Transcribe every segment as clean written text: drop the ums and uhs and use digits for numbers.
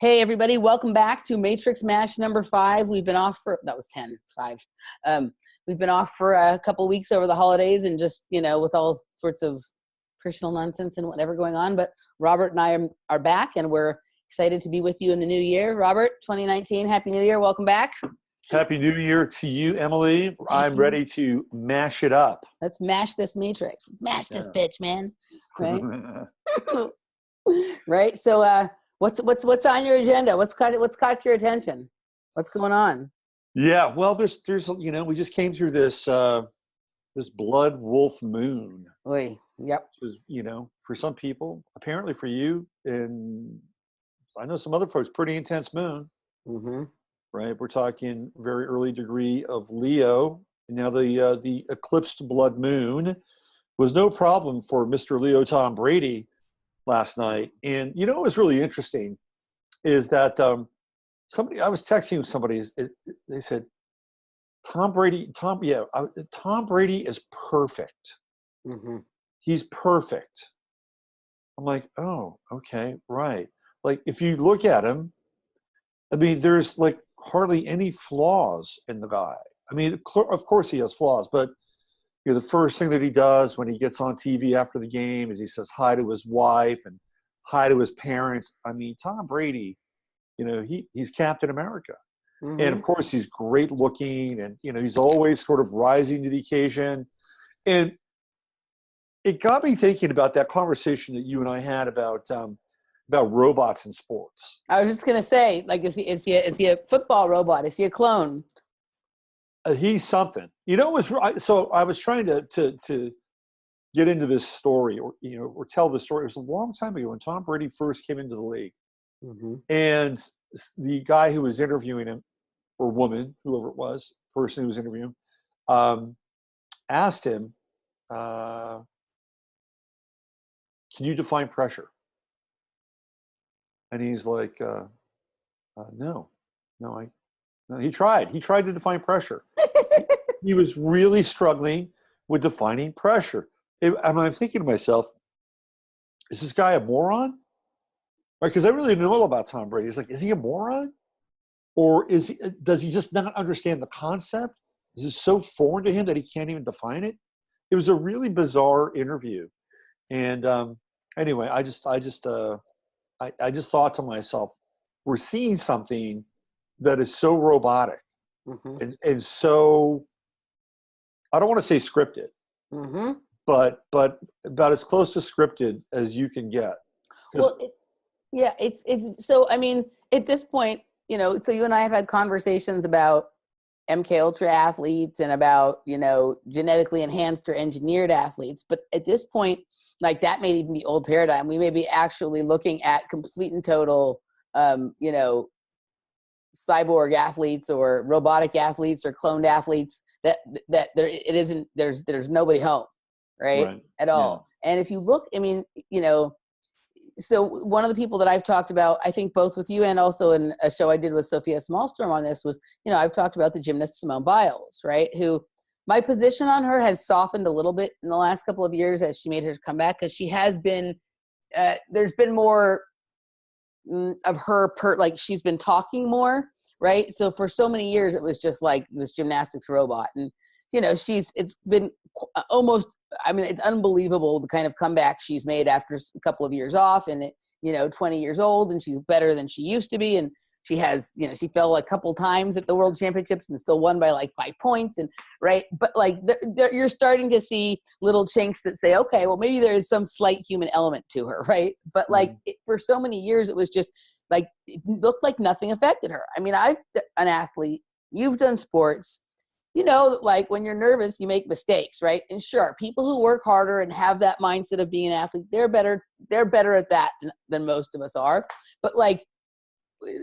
Hey, everybody, welcome back to Matrix Mash number 5. We've been off for, that was 10, 5. We've been off for a couple of weeks over the holidays and just, with all sorts of personal nonsense and whatever going on. But Robert and I are back, and we're excited to be with you in the new year. Robert, 2019, Happy New Year. Welcome back. Happy New Year to you, Emily. I'm ready to mash it up. Let's mash this Matrix. Mash this bitch, man. Right? Right? So, what's on your agenda? What's caught your attention? What's going on? Yeah, well, there's we just came through this blood wolf moon. Oy, yep. Which is, for some people, apparently for you, and I know some other folks, pretty intense moon. Mm-hmm. Right? We're talking very early degree of Leo. And now the eclipsed blood moon was no problem for Mr. Leo Tom Brady last night. And what was really interesting is that I was texting somebody, they said, Tom Brady is perfect. Mm-hmm. He's perfect. I'm like, oh, okay, right. Like, if you look at him, I mean, there's like hardly any flaws in the guy. I mean, of course he has flaws, but the first thing that he does when he gets on TV after the game is he says hi to his wife and hi to his parents. I mean, Tom Brady, he's Captain America. Mm-hmm. And of course he's great looking, and he's always sort of rising to the occasion. And it got me thinking about that conversation that you and I had about robots in sports. I was just gonna say, like, is he a football robot? Is he a clone? He's something. So I was trying to get into this story, or tell the story. It was a long time ago when Tom Brady first came into the league, mm-hmm. and the guy who was interviewing him, or woman, whoever it was, person who was interviewing him, asked him, "Can you define pressure?" And he's like, "No, he tried. He tried to define pressure. He was really struggling with defining pressure. And I'm thinking to myself, is this guy a moron? Right? Because I really know all about Tom Brady. It's like, is he a moron? Or does he just not understand the concept? Is it so foreign to him that he can't even define it? It was a really bizarre interview. And anyway, I just thought to myself, we're seeing something that is so robotic, mm-hmm. and so, I don't want to say scripted, mm-hmm. but about as close to scripted as you can get. Well, it's so, I mean, at this point, so you and I have had conversations about MK Ultra athletes and about, genetically enhanced or engineered athletes. But at this point, like, that may even be old paradigm. We may be actually looking at complete and total, cyborg athletes or robotic athletes or cloned athletes that there's nobody home, right. At all. Yeah. And if you look, I mean, so one of the people that I've talked about, I think both with you and also in a show I did with Sophia Smallstorm on this was, I've talked about the gymnast Simone Biles, right? Who my position on her has softened a little bit in the last couple of years as she made her comeback, because she has been, there's been more of her like she's been talking more, right? So for so many years it was just like this gymnastics robot, and it's been almost, I mean, it's unbelievable the kind of comeback she's made after a couple of years off, and 20 years old, and she's better than she used to be, and she has, she fell a couple times at the World Championships and still won by like 5 points, and right, but like you're starting to see little chinks that say, okay, well, maybe there is some slight human element to her, right? But like for so many years it was just like, it looked like nothing affected her. I mean, I'm an athlete, you've done sports, like when you're nervous, you make mistakes, right? And sure, people who work harder and have that mindset of being an athlete, they're better at that than most of us are. But like,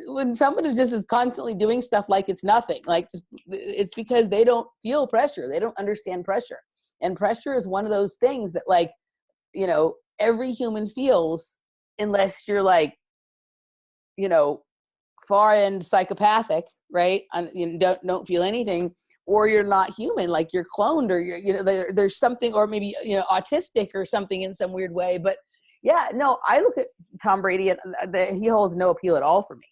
when someone is constantly doing stuff like it's nothing, like it's because they don't feel pressure. They don't understand pressure. And pressure is one of those things that, like, every human feels, unless you're like, far end psychopathic, right? And don't feel anything, or you're not human, like you're cloned, or you're, there's something, or maybe, autistic or something in some weird way. But, Yeah, no, I look at Tom Brady, and he holds no appeal at all for me.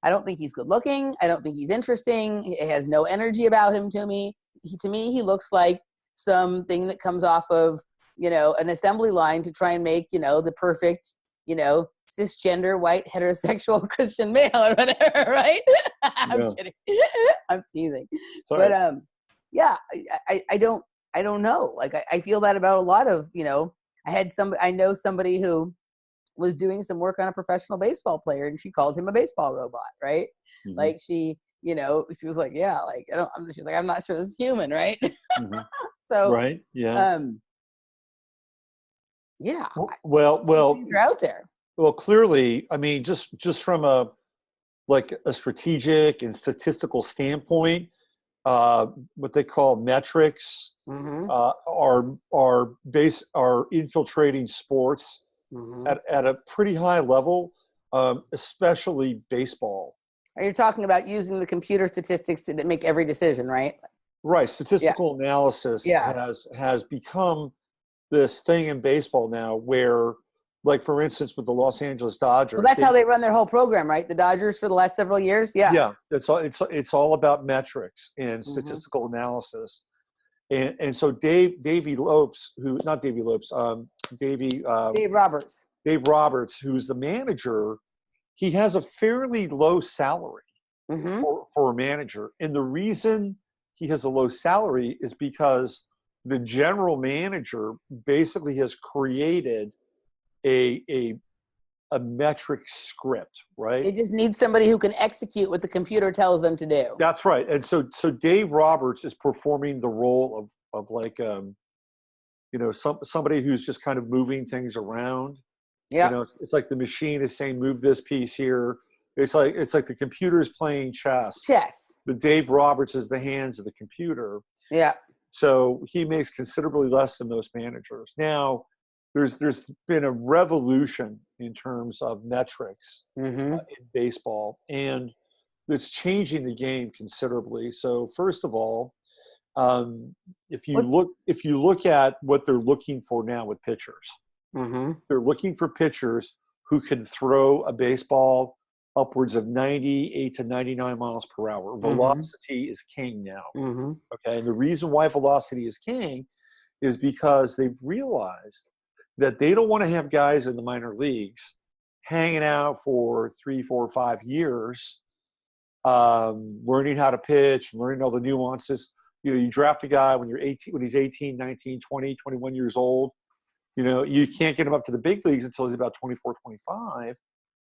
I don't think he's good looking. I don't think he's interesting. He has no energy about him to me. To me, he looks like something that comes off of, an assembly line to try and make, the perfect, cisgender, white, heterosexual Christian male or whatever, right? I'm kidding. I'm teasing. Sorry. But yeah, I don't know. Like I feel that about a lot of, I know somebody who was doing some work on a professional baseball player, and she calls him a baseball robot, right? Mm-hmm. Like she was like, yeah, like she's like, I'm not sure this is human, right? Mm-hmm. So right, yeah, yeah. Well, things are out there. Well, clearly, I mean, just from a strategic and statistical standpoint, what they call metrics mm-hmm. are infiltrating sports mm-hmm. at a pretty high level, especially baseball. Are you talking about using the computer statistics to make every decision, right? Right. Statistical analysis has become this thing in baseball now where, like, for instance, with the Los Angeles Dodgers. Well, that's how they run their whole program, right? The Dodgers for the last several years. Yeah. Yeah. It's all about metrics and statistical mm-hmm. analysis. And so Dave Roberts, Dave Roberts, who's the manager, he has a fairly low salary mm-hmm. for a manager. And the reason he has a low salary is because the general manager basically has created a metric script, right? They just need somebody who can execute what the computer tells them to do. That's right. And so Dave Roberts is performing the role of like somebody who's just kind of moving things around. Yeah. It's like the machine is saying, move this piece here. It's like the computer is playing chess. But Dave Roberts is the hands of the computer. Yeah. So he makes considerably less than most managers. Now, there's been a revolution in terms of metrics mm-hmm. In baseball, and it's changing the game considerably. So first of all, if you look at what they're looking for now with pitchers, mm-hmm. they're looking for pitchers who can throw a baseball upwards of 98 to 99 miles per hour. Velocity mm-hmm. is king now. Mm-hmm. Okay, and the reason why velocity is king is because they've realized that they don't want to have guys in the minor leagues hanging out for 3, 4, 5 years, learning how to pitch, learning all the nuances. You draft a guy when he's 18, 19, 20, 21 years old. You can't get him up to the big leagues until he's about 24, 25.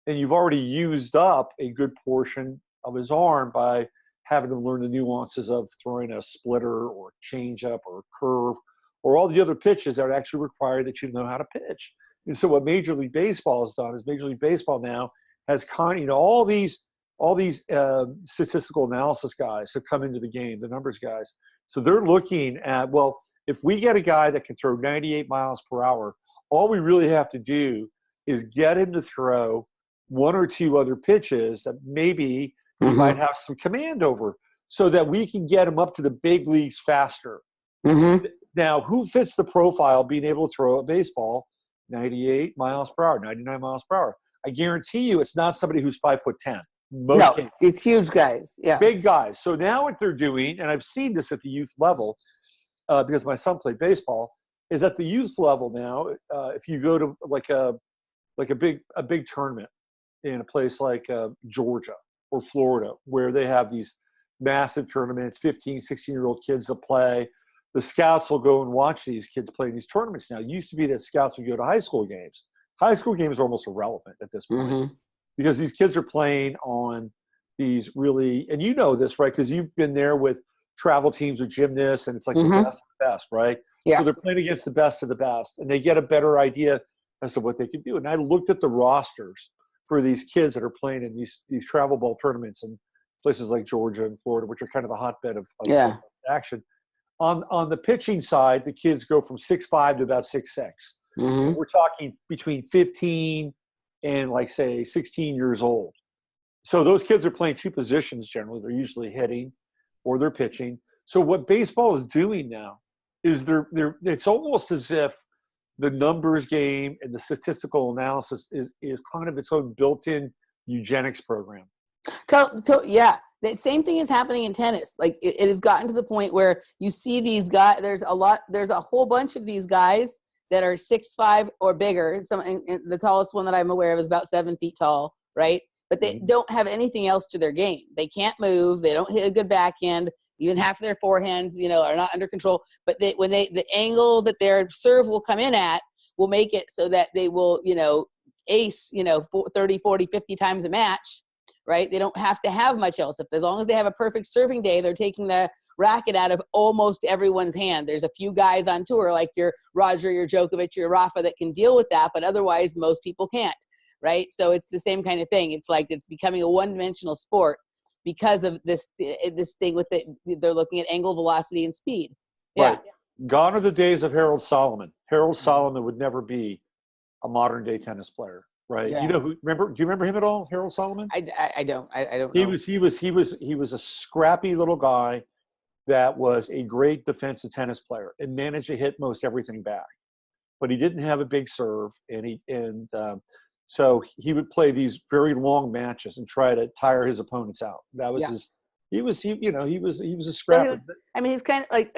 And you've already used up a good portion of his arm by having him learn the nuances of throwing a splitter or changeup or curve or all the other pitches that actually require that you know how to pitch. And so what Major League Baseball has done is Major League Baseball now has all these statistical analysis guys have come into the game, the numbers guys. So they're looking at, well, if we get a guy that can throw 98 miles per hour, all we really have to do is get him to throw 1 or 2 other pitches that maybe he mm-hmm. might have some command over so that we can get him up to the big leagues faster. Mm-hmm. Now, who fits the profile being able to throw a baseball 98 miles per hour, 99 miles per hour? I guarantee you it's not somebody who's 5'10". It's huge guys. Yeah. Big guys. So now what they're doing, and I've seen this at the youth level because my son played baseball, is at the youth level now, if you go to like a big tournament in a place like Georgia or Florida, where they have these massive tournaments, 15, 16-year-old kids that play. The scouts will go and watch these kids play in these tournaments now. It used to be that scouts would go to high school games. High school games are almost irrelevant at this point mm-hmm. because these kids are playing on these really, and you know this, right? Because you've been there with travel teams with gymnasts, and it's like mm-hmm. the best of the best, right? Yeah. So they're playing against the best of the best, and they get a better idea as to what they can do. And I looked at the rosters for these kids that are playing in these travel ball tournaments in places like Georgia and Florida, which are kind of the hotbed of action. On the pitching side, the kids go from 6'5" to about 6'6". Mm-hmm. We're talking between 15 and, like, say, 16 years old. So those kids are playing 2 positions generally. They're usually hitting or they're pitching. So what baseball is doing now is it's almost as if the numbers game and the statistical analysis is kind of its own built-in eugenics program. Yeah, the same thing is happening in tennis. Like it has gotten to the point where you see these guys. There's a whole bunch of these guys that are 6'5" or bigger. The tallest one that I'm aware of is about 7 feet tall, right? But they don't have anything else to their game. They can't move. They don't hit a good backhand. Even half of their forehands, are not under control. But the angle that their serve will come in at will make it so that they will, ace, 30, 40, 50 times a match, right? They don't have to have much else. As long as they have a perfect serving day, they're taking the racket out of almost everyone's hand. There's a few guys on tour like your Roger, your Djokovic, your Rafa that can deal with that, but otherwise most people can't, right? So it's the same kind of thing. It's like it's becoming a one-dimensional sport because of this thing with they're looking at angle, velocity, and speed. Yeah. Right. Gone are the days of Harold Solomon. Harold Solomon would never be a modern day tennis player, right? Yeah. Do you remember him at all, Harold Solomon? I don't know. He was a scrappy little guy that was a great defensive tennis player and managed to hit most everything back. But he didn't have a big serve, so he would play these very long matches and try to tire his opponents out. That was he was a scrapper. He's kind of like,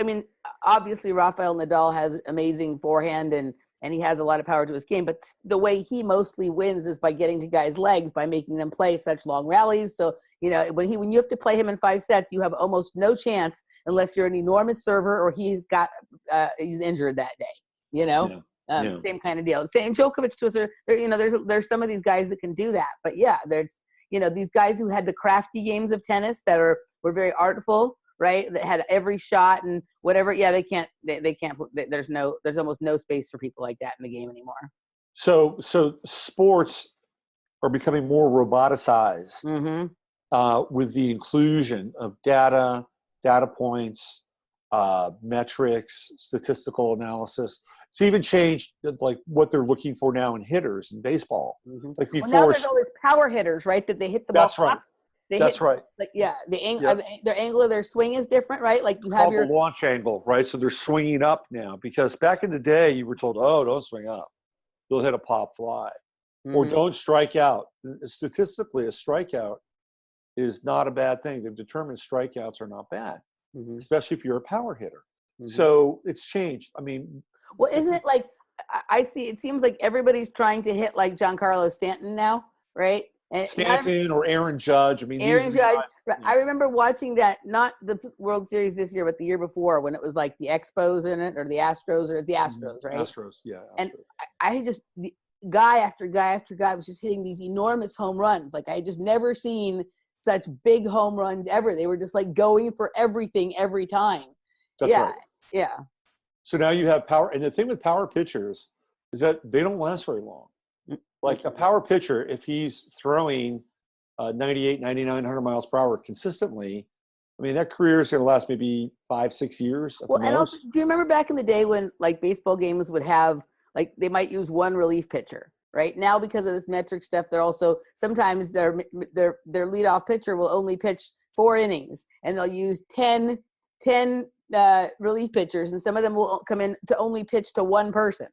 obviously Rafael Nadal has amazing forehand and he has a lot of power to his game, but the way he mostly wins is by getting to guys' legs, by making them play such long rallies. So, when you have to play him in 5 sets, you have almost no chance unless you're an enormous server or he's injured that day, Same kind of deal. Saying Djokovic to us, there's some of these guys that can do that, but there's, these guys who had the crafty games of tennis that were very artful, right? That had every shot and whatever. Yeah, they can't. There's almost no space for people like that in the game anymore. So sports are becoming more roboticized with the inclusion of data points, metrics, statistical analysis. It's even changed like what they're looking for now in hitters in baseball. Like before, now there's all these power hitters, right? That they hit the ball. That's right. Right. Their angle of their swing is different, right? Like you have the launch angle, right? So they're swinging up now because back in the day you were told, "Oh, don't swing up. You'll hit a pop fly." Or don't strike out. Statistically, a strikeout is not a bad thing. They've determined strikeouts are not bad, especially if you're a power hitter. So it's changed. Isn't it like I see? It seems like everybody's trying to hit like Giancarlo Stanton now, right? And Stanton or Aaron Judge. Aaron Judge. I remember watching that, not the World Series this year, but the year before when it was like the Expos in it or the Astros or the Astros, right? Astros, yeah. Astros. And I just guy after guy after guy was just hitting these enormous home runs. Like I had just never seen such big home runs ever. They were just like going for everything every time. That's right. Yeah. So now you have power. And the thing with power pitchers is that they don't last very long. Like a power pitcher, if he's throwing 98, 99, 100 miles per hour consistently, that career is going to last maybe 5-6 years. And also, do you remember back in the day when like baseball games would have, like they might use one relief pitcher, right? Now because of this metric stuff, they're also, sometimes their leadoff pitcher will only pitch 4 innings and they'll use 10 relief pitchers, and some of them will come in to only pitch to one person.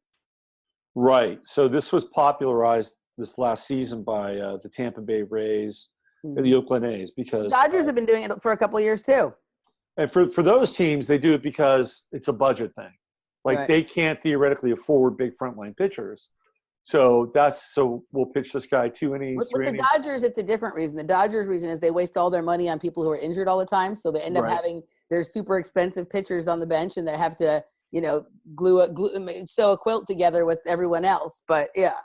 Right. So this was popularized this last season by the Tampa Bay Rays and the Oakland A's because Dodgers have been doing it for a couple of years too. And for those teams, they do it because it's a budget thing. Like they can't theoretically afford big frontline pitchers. So we'll pitch this guy 2 innings. With the Dodgers, it's a different reason. The Dodgers' reason is they waste all their money on people who are injured all the time. So they end up having their super expensive pitchers on the bench, and they have to, sew a quilt together with everyone else. But yeah.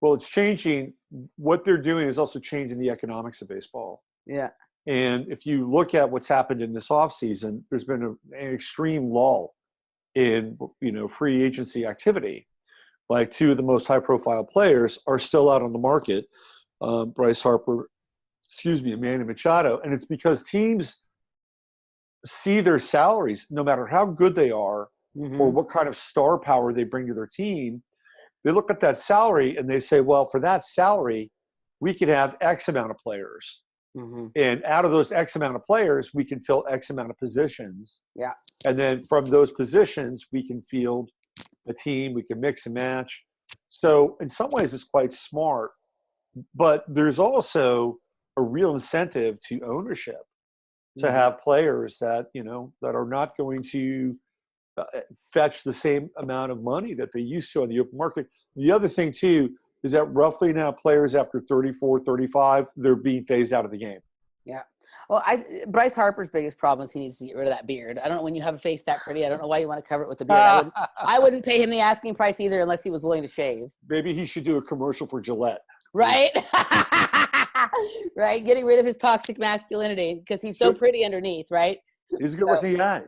Well, it's changing. What they're doing is also changing the economics of baseball. Yeah. And if you look at what's happened in this offseason, there's been an extreme lull in, free agency activity. Like 2 of the most high-profile players are still out on the market, Bryce Harper, and Manny Machado. And it's because teams see their salaries, no matter how good they are or what kind of star power they bring to their team. They look at that salary and they say, well, for that salary, we could have X amount of players. And out of those X amount of players, we can fill X amount of positions. Yeah. And then from those positions, we can field a team. We can mix and match. So in some ways, it's quite smart. But there's also a real incentive to ownership to have players that, that are not going to fetch the same amount of money that they used to on the open market. The other thing, too, is that roughly now players after 34, 35, they're being phased out of the game. Yeah. Well, Bryce Harper's biggest problem is he needs to get rid of that beard. I don't know, when you have a face that pretty, I don't know why you want to cover it with the beard. I wouldn't pay him the asking price either unless he was willing to shave. Maybe he should do a commercial for Gillette. Right? Right? Getting rid of his toxic masculinity because he's so pretty underneath, right? He's a good-looking guy.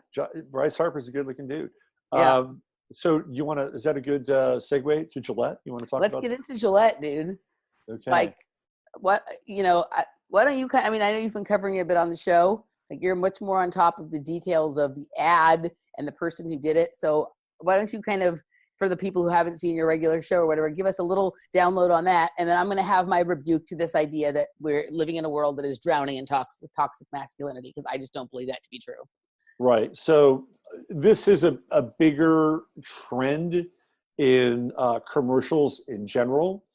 Bryce Harper's a good-looking dude. Yeah. So is that a good segue to Gillette? You want to talk about? Let's get into Gillette, dude. Okay. Like, why don't you, I know you've been covering it a bit on the show. Like, you're much more on top of the details of the ad and the person who did it. So why don't you kind of, for the people who haven't seen your regular show or whatever, give us a little download on that. And then I'm going to have my rebuke to this idea that we're living in a world that is drowning in toxic masculinity, because I just don't believe that to be true. Right. So this is a bigger trend in commercials in general.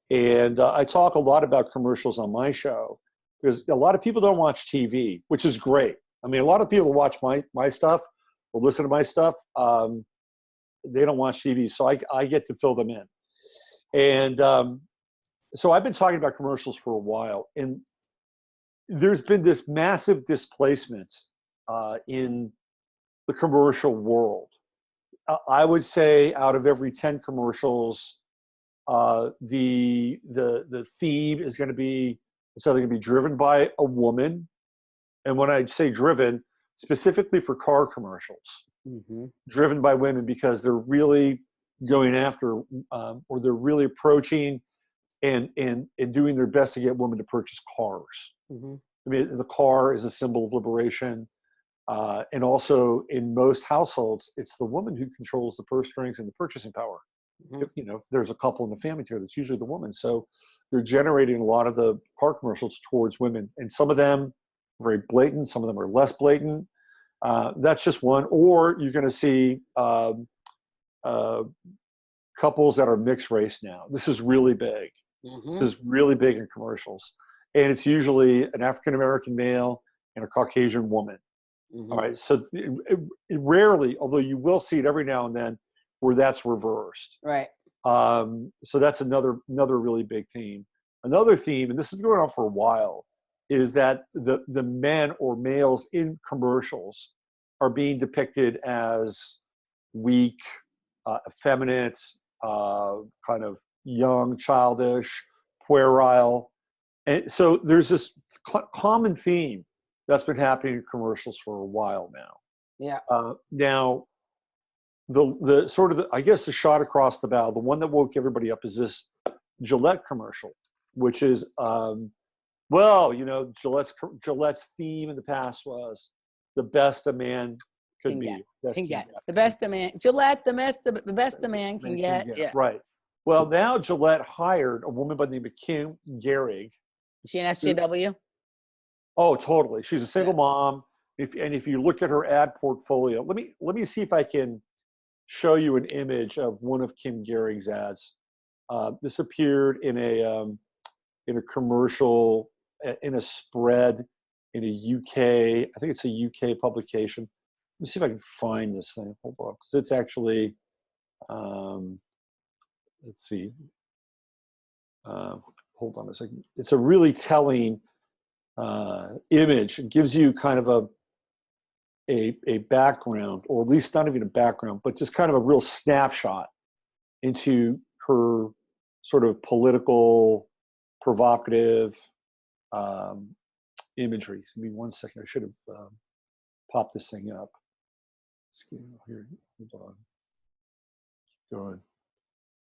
And I talk a lot about commercials on my show because a lot of people don't watch TV, which is great. I mean, a lot of people watch my stuff or listen to my stuff. They don't watch TV, so I get to fill them in. And so I've been talking about commercials for a while, and there's been this massive displacement in the commercial world. I would say out of every 10 commercials, the theme is going to be, it's either going to be driven by a woman, and when I say driven, specifically for car commercials, driven by women because they're really going after, or they're really approaching and doing their best to get women to purchase cars. I mean, the car is a symbol of liberation. And also in most households, it's the woman who controls the purse strings and the purchasing power. If there's a couple in the family here, that's usually the woman. So they're generating a lot of the car commercials towards women, and some of them are very blatant, some of them are less blatant. That's just one. Or you're going to see couples that are mixed race now. This is really big. This is really big in commercials. And it's usually an African-American male and a Caucasian woman. All right. So it rarely, although you will see it every now and then, where that's reversed. Right. So that's another really big theme. Another theme, and this has been going on for a while, is that the men or males in commercials are being depicted as weak, effeminate, kind of young, childish, puerile. And so there's this common theme that's been happening in commercials for a while now. Yeah. Now, the sort of, I guess the shot across the bow, the one that woke everybody up is this Gillette commercial, which is, Gillette's theme in the past was the best a man could be. Can get. The best a man, Gillette, the best a man can get. Yeah. Right. Well, now Gillette hired a woman by the name of Kim Gehrig. Is she an SJW? Oh, totally. She's a single mom. If you look at her ad portfolio, let me see if I can show you an image of one of Kim Gehrig's ads. This appeared in a commercial, in a spread in a UK, I think it's a UK publication. Let me see if I can find this thing. Hold on, because it's actually, let's see. Hold on a second. It's a really telling image. It gives you kind of a background, or at least not even a background, but just kind of a real snapshot into her sort of political, provocative imagery. Give me 1 second. I should have popped this thing up. Here, hold on. Go ahead.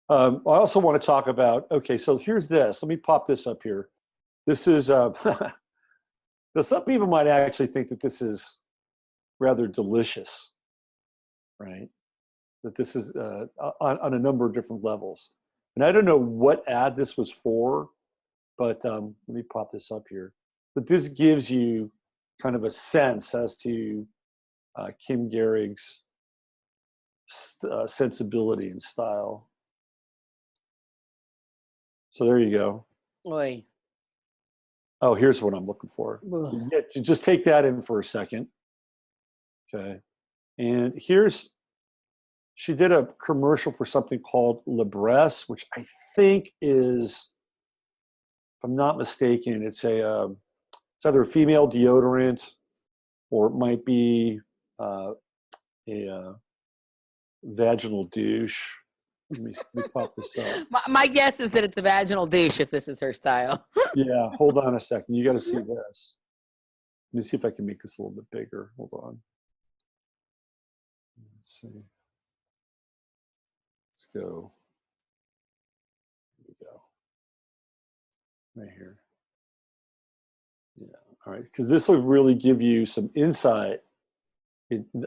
I also want to talk about, okay, so here's this. Let me pop this up here. This is, some people might actually think that this is rather delicious, right? That this is on a number of different levels. And I don't know what ad this was for, but let me pop this up here. But this gives you kind of a sense as to Kim Gehrig's sensibility and style. So there you go. Oy. Oh, here's what I'm looking for. Yeah, just take that in for a second. Okay. And she did a commercial for something called Libresse, which I think is, if I'm not mistaken, it's either a female deodorant or it might be a vaginal douche. Let me pop this up. My guess is that it's a vaginal douche if this is her style. Yeah, hold on a second. You got to see this. Let me see if I can make this a little bit bigger. Hold on. Let's see. Let's go. Here we go. Right here. Yeah. All right. Because this will really give you some insight.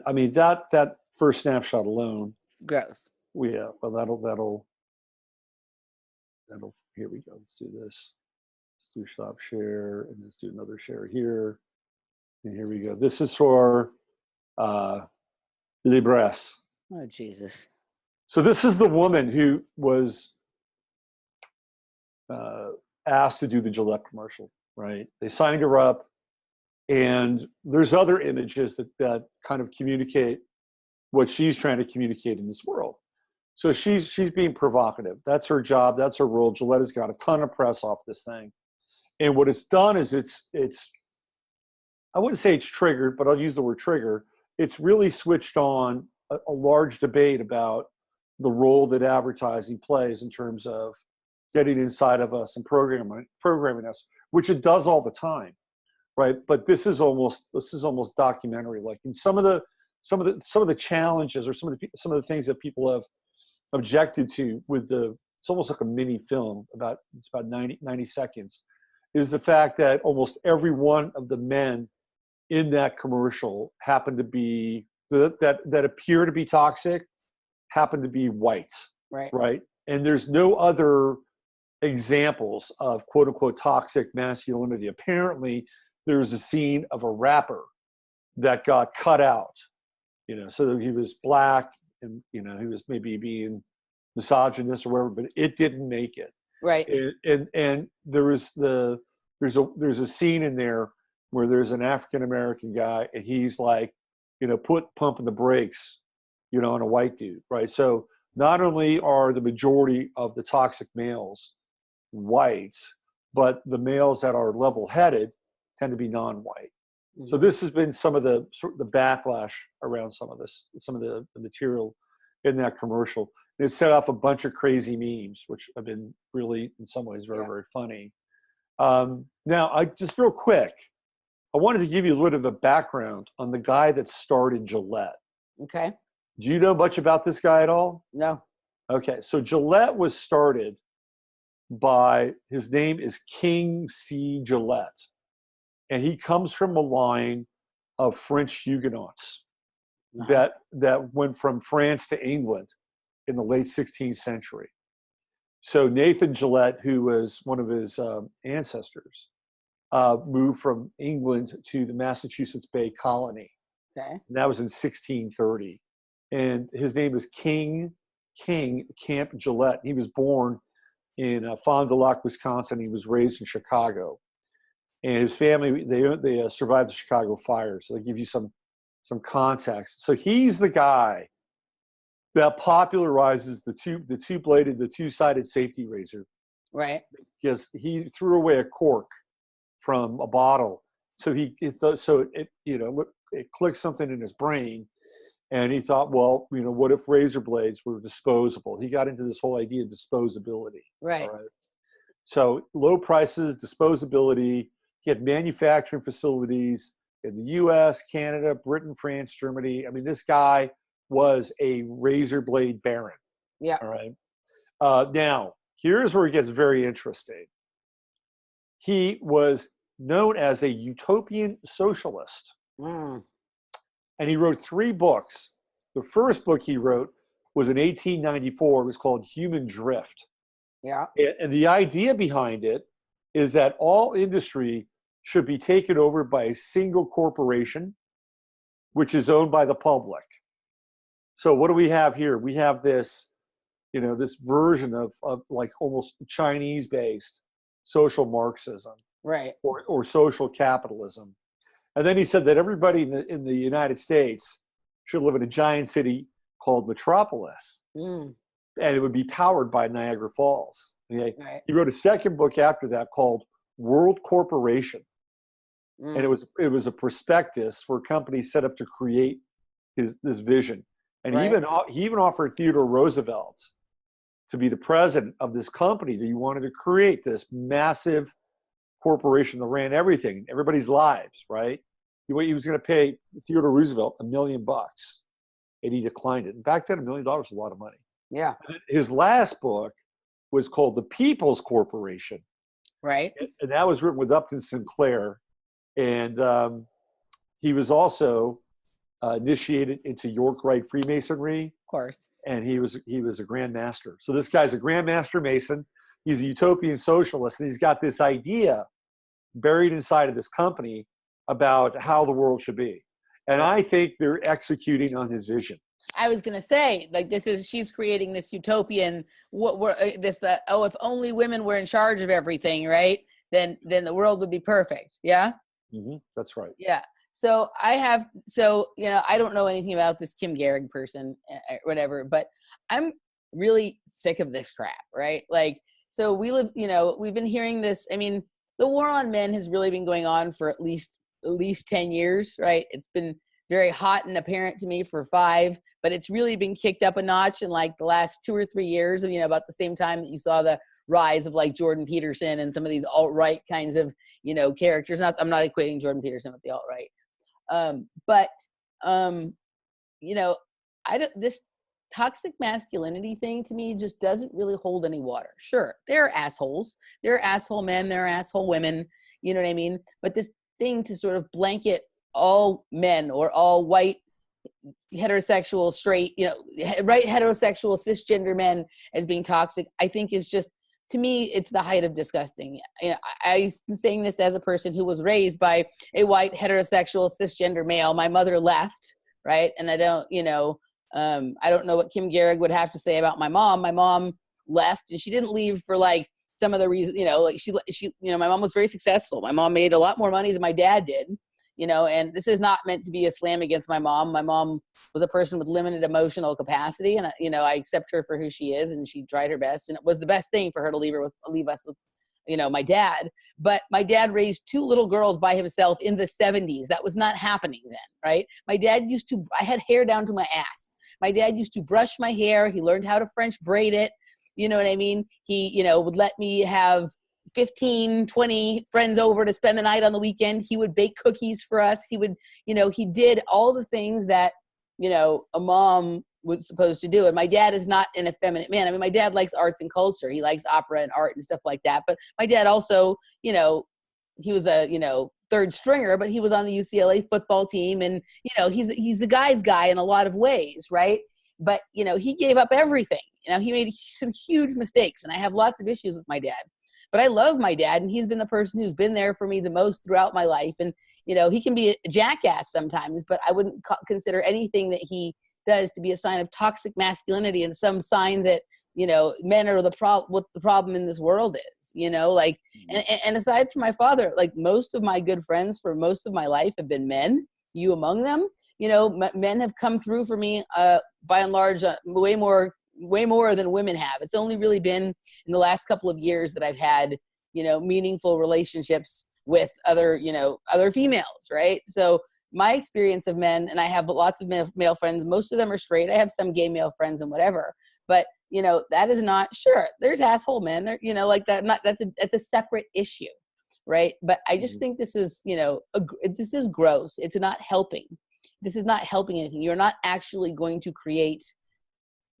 I mean, that first snapshot alone. Gross. Yeah. Well, that'll. Here we go. Let's do this. Let's do stop share, and let's do another share here. And here we go. This is for Libresse. Oh, Jesus. So this is the woman who was asked to do the Gillette commercial, right? They signed her up, and there's other images that kind of communicate what she's trying to communicate in this world. So she's being provocative. That's her job. That's her role. Gillette has got a ton of press off this thing. And what it's done is it's I wouldn't say it's triggered, but I'll use the word trigger. It's really switched on a large debate about the role that advertising plays in terms of getting inside of us and programming us, which it does all the time, right? But this is almost documentary. Like in some of the challenges or some of the things that people have objected to with it's almost like a mini film it's about 90 seconds, is the fact that almost every one of the men in that commercial happen to be that appear to be toxic, happen to be white, right? And there's no other examples of quote unquote toxic masculinity. Apparently, there's a scene of a rapper that got cut out, so he was black and he was maybe being misogynist or whatever, but it didn't make it. Right. And there's a scene in there where there's an African American guy and he's like, pumping the brakes, on a white dude, right? So not only are the majority of the toxic males white, but the males that are level-headed tend to be non-white. Mm-hmm. So this has been some of the backlash around some of the material in that commercial. And it set off a bunch of crazy memes, which have been really, in some ways, very, very funny. Now, I just real quick, I wanted to give you a little bit of a background on the guy that started Gillette. Okay. Do you know much about this guy at all? No. Okay, so Gillette was started by, his name is King C. Gillette, and he comes from a line of French Huguenots that went from France to England in the late 16th century. So Nathan Gillette, who was one of his ancestors, moved from England to the Massachusetts Bay Colony. Okay. And that was in 1630. And his name is King Camp Gillette. He was born in Fond du Lac, Wisconsin. He was raised in Chicago. And his family, they survived the Chicago fire. So they give you some context. So he's the guy that popularizes the two-sided safety razor. Right. Because he threw away a cork from a bottle. So it clicked something in his brain. And he thought, well, what if razor blades were disposable? He got into this whole idea of disposability. Right. All right. So low prices, disposability. He had manufacturing facilities in the U.S., Canada, Britain, France, Germany. I mean, this guy was a razor blade baron. Yeah. All right. Now, here's where it gets very interesting. He was known as a utopian socialist. Mm. And he wrote 3 books. The first book he wrote was in 1894. It was called Human Drift. Yeah. And the idea behind it is that all industry should be taken over by a single corporation, which is owned by the public. So what do we have here? We have this, this version of like almost Chinese-based social Marxism, right, or social capitalism. And then he said that everybody in the United States should live in a giant city called Metropolis, and it would be powered by Niagara Falls. Okay? Right. He wrote a second book after that called World Corporation, and it was a prospectus for companies set up to create this vision. And right. he even offered Theodore Roosevelt to be the president of this company that he wanted to create, this massive corporation that ran everything, everybody's lives, right? He was going to pay Theodore Roosevelt $1 million, and he declined it. And back then, $1 million was a lot of money. Yeah. His last book was called The People's Corporation. Right. And that was written with Upton Sinclair. And he was also initiated into York Rite Freemasonry. Of course. And he was a Grand Master. So this guy's a Grand Master Mason. He's a utopian socialist, and he's got this idea buried inside of this company about how the world should be. And I think they're executing on his vision. I was gonna say, like, she's creating this utopian. If only women were in charge of everything, right? Then the world would be perfect. Yeah. Mm-hmm. That's right. Yeah. So I don't know anything about this Kim Gehrig person, whatever, but I'm really sick of this crap, right? Like, so we've been hearing this. I mean, the war on men has really been going on for at least 10 years, right? It's been very hot and apparent to me for 5, but it's really been kicked up a notch in like the last 2 or 3 years, about the same time that you saw the rise of like Jordan Peterson and some of these alt-right kinds of, characters. I'm not equating Jordan Peterson with the alt-right. This toxic masculinity thing to me just doesn't really hold any water. Sure, there are assholes. There are asshole men. There are asshole women. You know what I mean? But this thing to sort of blanket all men or all white, heterosexual, straight, right, heterosexual, cisgender men as being toxic, I think is just, to me, it's the height of disgusting. I'm saying this as a person who was raised by a white, heterosexual, cisgender male. My mother left, right? And I don't know what Kim Gehrig would have to say about my mom. My mom left, and she didn't leave for like some of the reasons, my mom was very successful. My mom made a lot more money than my dad did, and this is not meant to be a slam against my mom. My mom was a person with limited emotional capacity, and I accept her for who she is, and she tried her best, and it was the best thing for her to leave us with, my dad. But my dad raised 2 little girls by himself in the 70s. That was not happening then, right? My dad I had hair down to my ass. My dad used to brush my hair. He learned how to French braid it. You know what I mean? He, would let me have 15, 20 friends over to spend the night on the weekend. He would bake cookies for us. He would, he did all the things that, a mom was supposed to do. And my dad is not an effeminate man. I mean, my dad likes arts and culture. He likes opera and art and stuff like that. But my dad also, he was a, third stringer, but he was on the UCLA football team. And, he's the guy's guy in a lot of ways, right? But, he gave up everything. He made some huge mistakes, and I have lots of issues with my dad. But I love my dad, and he's been the person who's been there for me the most throughout my life. And, he can be a jackass sometimes, but I wouldn't consider anything that he does to be a sign of toxic masculinity and some sign that, men are what the problem in this world is, and aside from my father, like most of my good friends for most of my life have been men, you among them. Men have come through for me, by and large, way more than women have. It's only really been in the last couple of years that I've had, meaningful relationships with other females, right? So my experience of men, and I have lots of male friends, most of them are straight. I have some gay male friends and whatever, but that is not, sure, there's asshole men there, like that, that's a separate issue, right? But I just think this is, this is gross. It's not helping. This is not helping anything. You're not actually going to create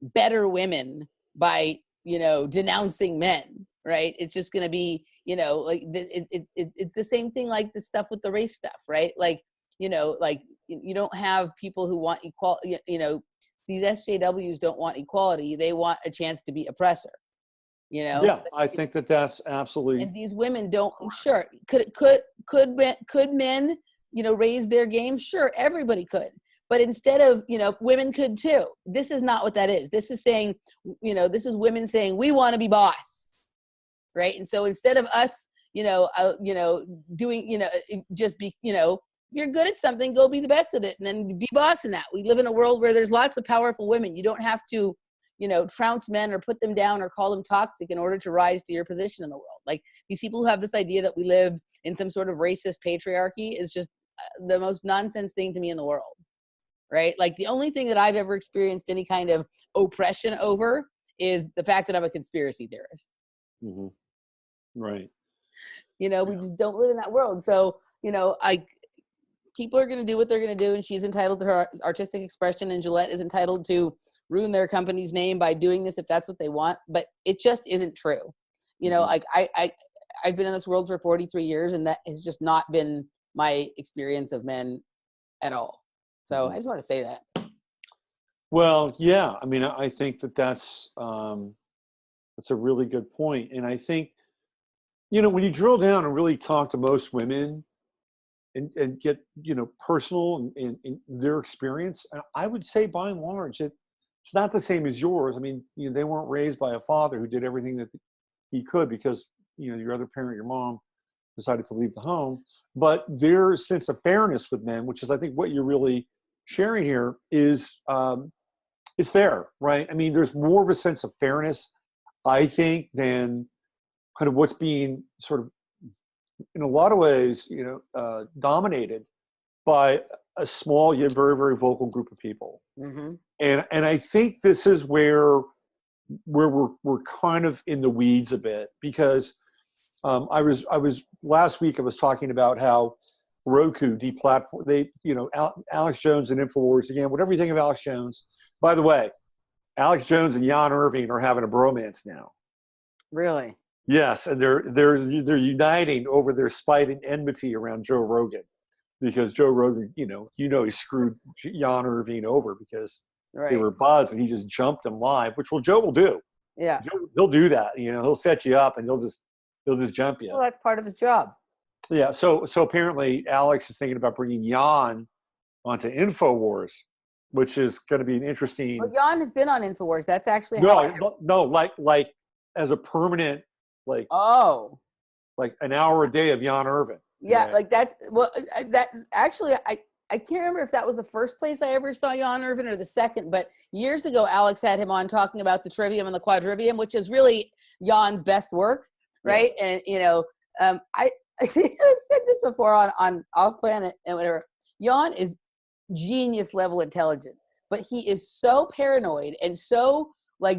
better women by, denouncing men, right? It's just going to be, it's the same thing like the stuff with the race stuff, right? Like, you don't have people who want equality, these SJWs don't want equality. They want a chance to be oppressor, Yeah, I think that's absolutely. And these women don't, sure. Could men, raise their game? Sure, everybody could. But instead of, women could too. This is not what that is. This is saying, this is women saying, we want to be boss. Right. And so instead of us, doing, just be, if you're good at something, go be the best at it and then be boss in that. We live in a world where there's lots of powerful women. You don't have to, trounce men or put them down or call them toxic in order to rise to your position in the world. Like these people who have this idea that we live in some sort of racist patriarchy is just the most nonsense thing to me in the world. Right? Like the only thing that I've ever experienced any kind of oppression over is the fact that I'm a conspiracy theorist. Mm-hmm. Right. We just don't live in that world. So, people are going to do what they're going to do, and she's entitled to her artistic expression, and Gillette is entitled to ruin their company's name by doing this if that's what they want. But it just isn't true. Like I've been in this world for 43 years, and that has just not been my experience of men at all. So I just want to say that. Well, yeah. I mean, I think that's a really good point. And I think, when you drill down and really talk to most women and get, personal in their experience, I would say by and large, it's not the same as yours. I mean, they weren't raised by a father who did everything that he could because, your other parent, your mom, decided to leave the home. But their sense of fairness with men, which is, I think, what you're really sharing here, is it's there, right? I mean, there's more of a sense of fairness, I think, than kind of what's being sort of, in a lot of ways, dominated by a small yet very, very vocal group of people. Mm-hmm. And I think this is where we're kind of in the weeds a bit, because I was last week I was talking about how Roku deplatform Alex Jones and InfoWars again. Whatever you think of Alex Jones, by the way, Alex Jones and Jan Irving are having a bromance now. Really? Yes, and they're uniting over their spite and enmity around Joe Rogan, because Joe Rogan, he screwed Jan Irving over because they were buds, and he just jumped him live, which Joe will do. Yeah, he'll do that. He'll set you up and he'll just jump you. Well, that's part of his job. Yeah. So apparently Alex is thinking about bringing Jan onto InfoWars, which is going to be an interesting. Well, Jan has been on InfoWars. That's actually like as a permanent, like an hour a day of Jan Irvin. Yeah, like that's that actually I can't remember if that was the first place I ever saw Jan Irvin or the second, but years ago Alex had him on talking about the trivium and the quadrivium, which is really Jan's best work, right? Yeah. And I've said this before on Off Planet and whatever. Jan is genius level intelligent, but he is so paranoid and so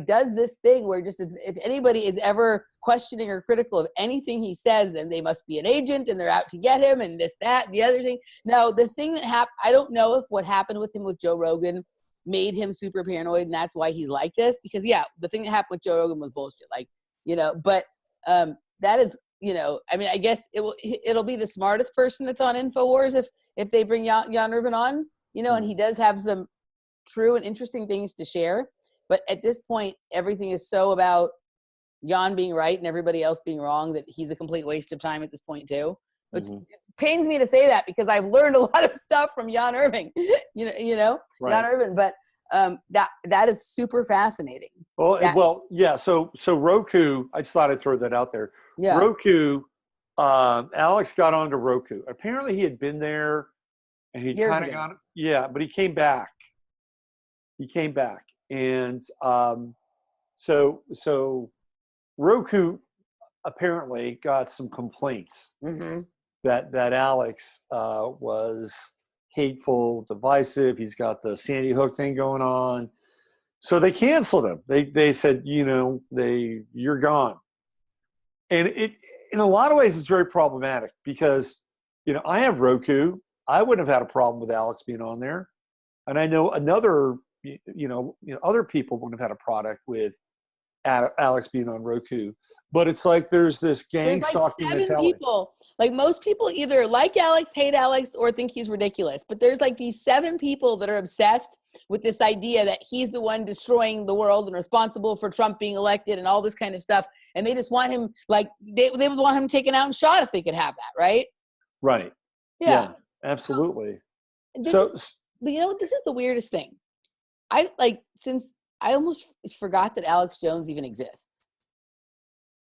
does this thing where just if anybody is ever questioning or critical of anything he says, then they must be an agent and they're out to get him and this, that, the other thing. Now, the thing that happened, I don't know if what happened with him with Joe Rogan made him super paranoid and that's why he's like this, because the thing that happened with Joe Rogan was bullshit. But that is, I mean, I guess it'll be the smartest person that's on InfoWars if they bring Jan Irvin on, and he does have some true and interesting things to share. But at this point, everything is so about Jan being right and everybody else being wrong that he's a complete waste of time at this point too. It pains me to say that because I've learned a lot of stuff from Jan Irving, right. Jan Irvin, but that is super fascinating. Yeah. So Roku, I just thought I'd throw that out there. Yeah. Roku, Alex got onto Roku. Apparently he had been there and he kind of got, but he came back. And so Roku apparently got some complaints that Alex was hateful, divisive. He's got the Sandy Hook thing going on. So they canceled him. They said, you're gone. And it, in a lot of ways, it's very problematic because, I have Roku. I wouldn't have had a problem with Alex being on there. And I know other people wouldn't have had a product with Alex being on Roku, but it's like there's this gang stalking mentality. 7 people. Most people either like Alex, hate Alex, or think he's ridiculous. But there's these 7 people that are obsessed with this idea that he's the one destroying the world and responsible for Trump being elected and all this kind of stuff. And they just want him they would want him taken out and shot if they could have that, right? Right. Yeah, absolutely. But you know what? This is the weirdest thing. Since I almost forgot that Alex Jones even exists.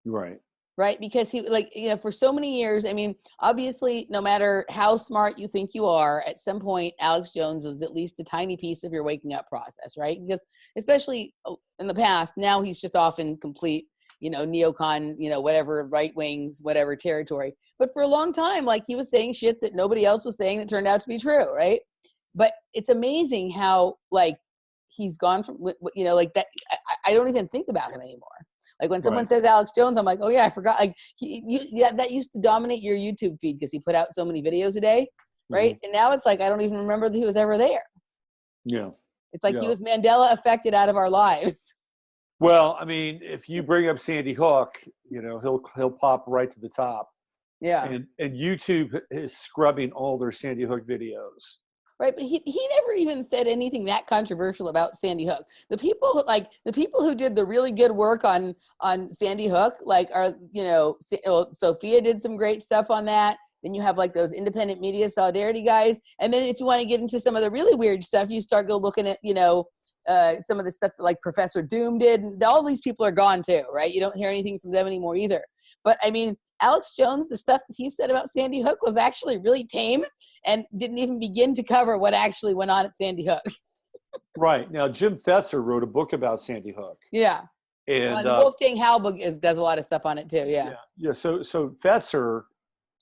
Right. Right. Because he, for so many years, I mean, obviously, no matter how smart you think you are, at some point, Alex Jones is at least a tiny piece of your waking up process. Right. Because especially in the past, now he's just off in complete, neocon, whatever, right wings, whatever territory. But for a long time, he was saying shit that nobody else was saying that turned out to be true. Right. But it's amazing how, he's gone from, that. I don't even think about him anymore. When someone says Alex Jones, I'm like, oh yeah, I forgot. That used to dominate your YouTube feed because he put out so many videos a day, right? Mm-hmm. And now it's I don't even remember that he was ever there. Yeah. It's he was Mandela affected out of our lives. Well, I mean, if you bring up Sandy Hook, he'll pop right to the top. Yeah. And YouTube is scrubbing all their Sandy Hook videos. Right, but he never even said anything that controversial about Sandy Hook. The people who did the really good work on Sandy Hook, are Sophia did some great stuff on that. Then you have those independent media solidarity guys, and then if you want to get into some of the really weird stuff, you start looking at some of the stuff that Professor Doom did. And all these people are gone too, right? You don't hear anything from them anymore either. But I mean, Alex Jones, the stuff that he said about Sandy Hook was actually really tame and didn't even begin to cover what actually went on at Sandy Hook. Right. Now, Jim Fetzer wrote a book about Sandy Hook. Yeah. And Wolfgang Halbig does a lot of stuff on it too. Yeah. Yeah. So Fetzer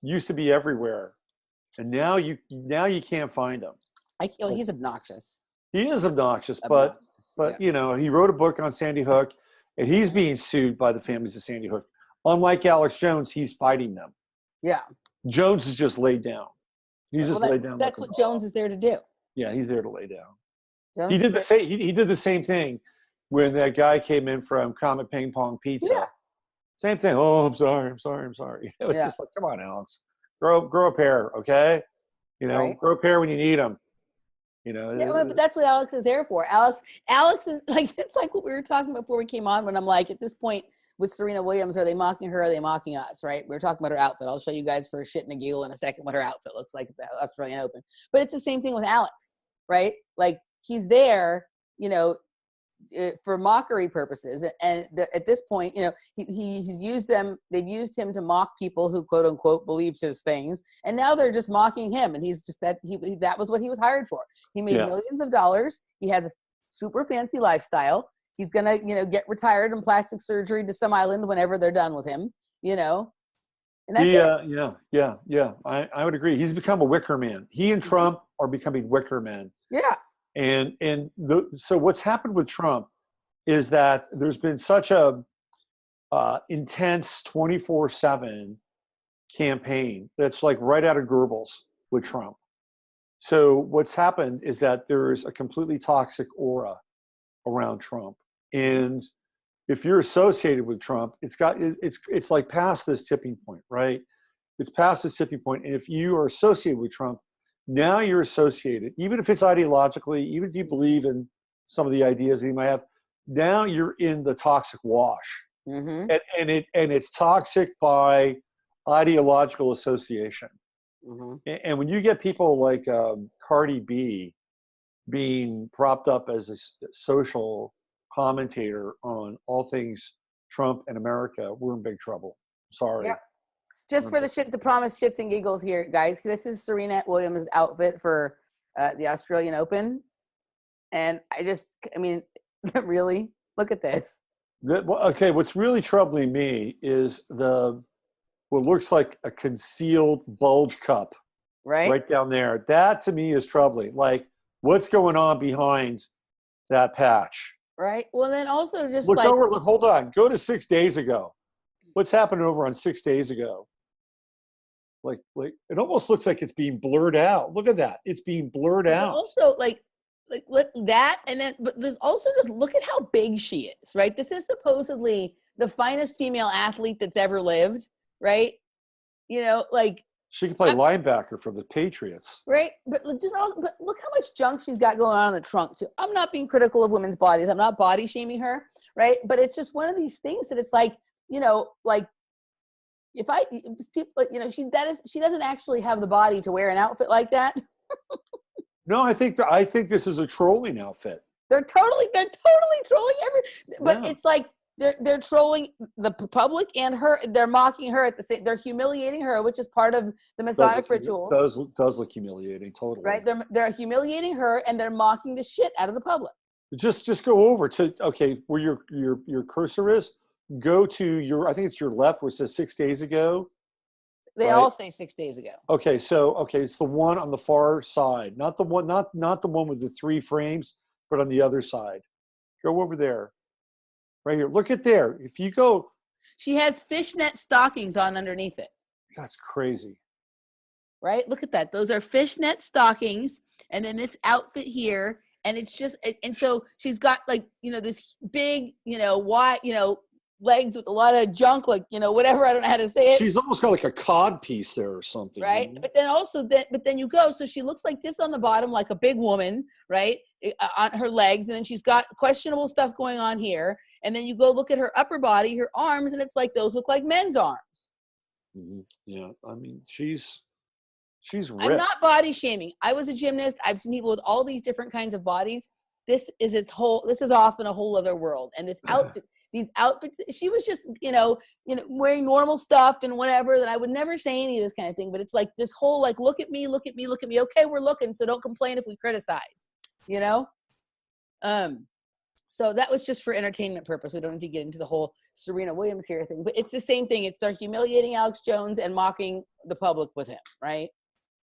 used to be everywhere, and now you can't find him. He's obnoxious. He is obnoxious, but yeah. He wrote a book on Sandy Hook, and he's being sued by the families of Sandy Hook. Unlike Alex Jones, he's fighting them. Yeah. Jones is just laid down. He's just laid down. That's what Jones is there to do. Yeah, he's there to lay down. He did the same. He did the same thing when that guy came in from Comet Ping Pong Pizza. Yeah. Same thing. Oh, I'm sorry. It was just come on, Alex, grow a pair, okay? Right. Grow a pair when you need them. Yeah, but that's what Alex is there for. Alex is it's what we were talking before we came on, when I'm at this point with Serena Williams, are they mocking her? Are they mocking us? Right? We were talking about her outfit. I'll show you guys for a shit and a giggle in a second what her outfit looks like at the Australian Open. But it's the same thing with Alex, right? He's there, for mockery purposes, and at this point, he's used them. They've used him to mock people who quote unquote believed his things, and now they're just mocking him. And he's just that was what he was hired for. He made millions of dollars. He has a super fancy lifestyle. He's gonna get retired in plastic surgery to some island whenever they're done with him. And that's it. Yeah. I would agree. He's become a wicker man. He and Trump are becoming wicker men. Yeah. So what's happened with Trump is that there's been such a intense 24/7 campaign that's right out of Goebbels with Trump. So what's happened is that there's a completely toxic aura around Trump, and if you're associated with Trump, it's past this tipping point, right? It's past this tipping point, and if you are associated with Trump, now you're associated, even if it's ideologically, even if you believe in some of the ideas that he might have, now you're in the toxic wash. Mm-hmm. And it's toxic by ideological association. Mm-hmm. And when you get people like Cardi B being propped up as a social commentator on all things Trump and America, we're in big trouble. Sorry. Yep. Just for the promised shits and giggles here, guys. This is Serena Williams' outfit for the Australian Open. And really, look at this. Okay, what's really troubling me is what looks like a concealed bulge cup. Right down there. That to me is troubling. What's going on behind that patch? Right. Well, then also just look over. Look, hold on. Go to 6 days ago. What's happening over on 6 days ago? It almost looks like it's being blurred out. Look at that. It's being blurred out. Also, let that, and then, but there's also just look at how big she is, right? This is supposedly the finest female athlete that's ever lived, right? She could play linebacker for the Patriots. Right? But look how much junk she's got going on in the trunk, too. I'm not being critical of women's bodies. I'm not body shaming her, right? But it's just one of these things that it's if people, she doesn't actually have the body to wear an outfit like that. No, I think this is a trolling outfit. They're totally trolling but it's like they're trolling the public and her. They're mocking her at the same. They're humiliating her, which is part of the Masonic rituals. Does look humiliating, totally. Right? They're humiliating her and they're mocking the shit out of the public. Just go over to where your cursor is. Go to I think it's your left where it says 6 days ago. They all say 6 days ago. Okay, so it's the one on the far side, not the one with the 3 frames, but on the other side. Go over there, right here. Look at there. If you go, she has fishnet stockings on underneath it. That's crazy, right? Look at that. Those are fishnet stockings, and then this outfit here, and it's just, and so she's got like this big wide legs with a lot of junk, like whatever, I don't know how to say it. She's almost got like a cod piece there or something, right? But then you go, so she looks like this on the bottom, like a big woman, right, on her legs, and then she's got questionable stuff going on here, and then you go look at her upper body, her arms, and it's like those look like men's arms. Mm-hmm. Yeah, I mean she's ripped. I'm not body shaming. I was a gymnast. I've seen people with all these different kinds of bodies. This is often a whole other world, and this outfit. These outfits, she was just, wearing normal stuff and whatever, that I would never say any of this kind of thing. But it's like this whole, like, look at me. Okay, we're looking, so don't complain if we criticize, So that was just for entertainment purpose. We don't need to get into the whole Serena Williams here thing. But it's the same thing. It's they're humiliating Alex Jones and mocking the public with him, right?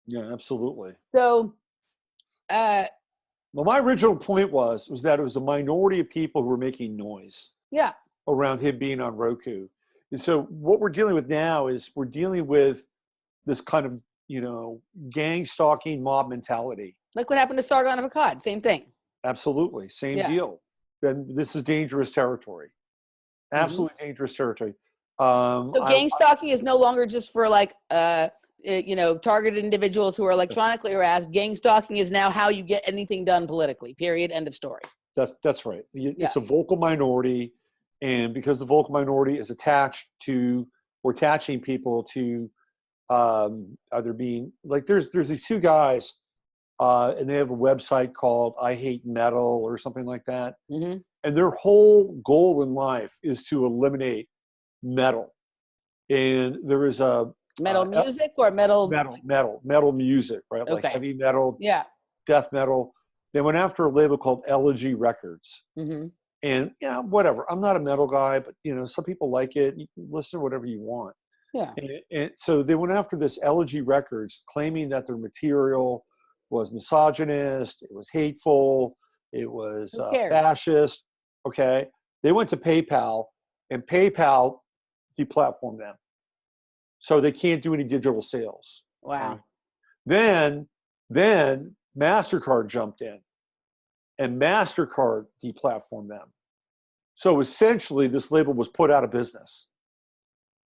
Yeah, absolutely. So, well, my original point was that it was a minority of people who were making noise. Yeah. Around him being on Roku. And so what we're dealing with now is we're dealing with this kind of, gang stalking mob mentality. Like what happened to Sargon of Akkad, same thing. Absolutely. Same deal. Then this is dangerous territory. Absolutely dangerous territory. So gang stalking is no longer just for like, targeted individuals who are electronically harassed. Gang stalking is now how you get anything done politically, period, end of story. That's right. It's a vocal minority, and because the vocal minority is attaching people to either being like there's these 2 guys, and they have a website called I Hate Metal or something like that, and their whole goal in life is to eliminate metal. And there is a metal music or metal music, right? Okay. Like heavy metal, death metal. They went after a label called Elegy Records. And whatever. I'm not a metal guy, but some people like it. You can listen to whatever you want. Yeah. And so they went after this Elegy Records, claiming that their material was misogynist, it was hateful, it was fascist. Okay. They went to PayPal, and PayPal deplatformed them. So they can't do any digital sales. Wow. Right? Then MasterCard jumped in, and MasterCard deplatformed them. So essentially, this label was put out of business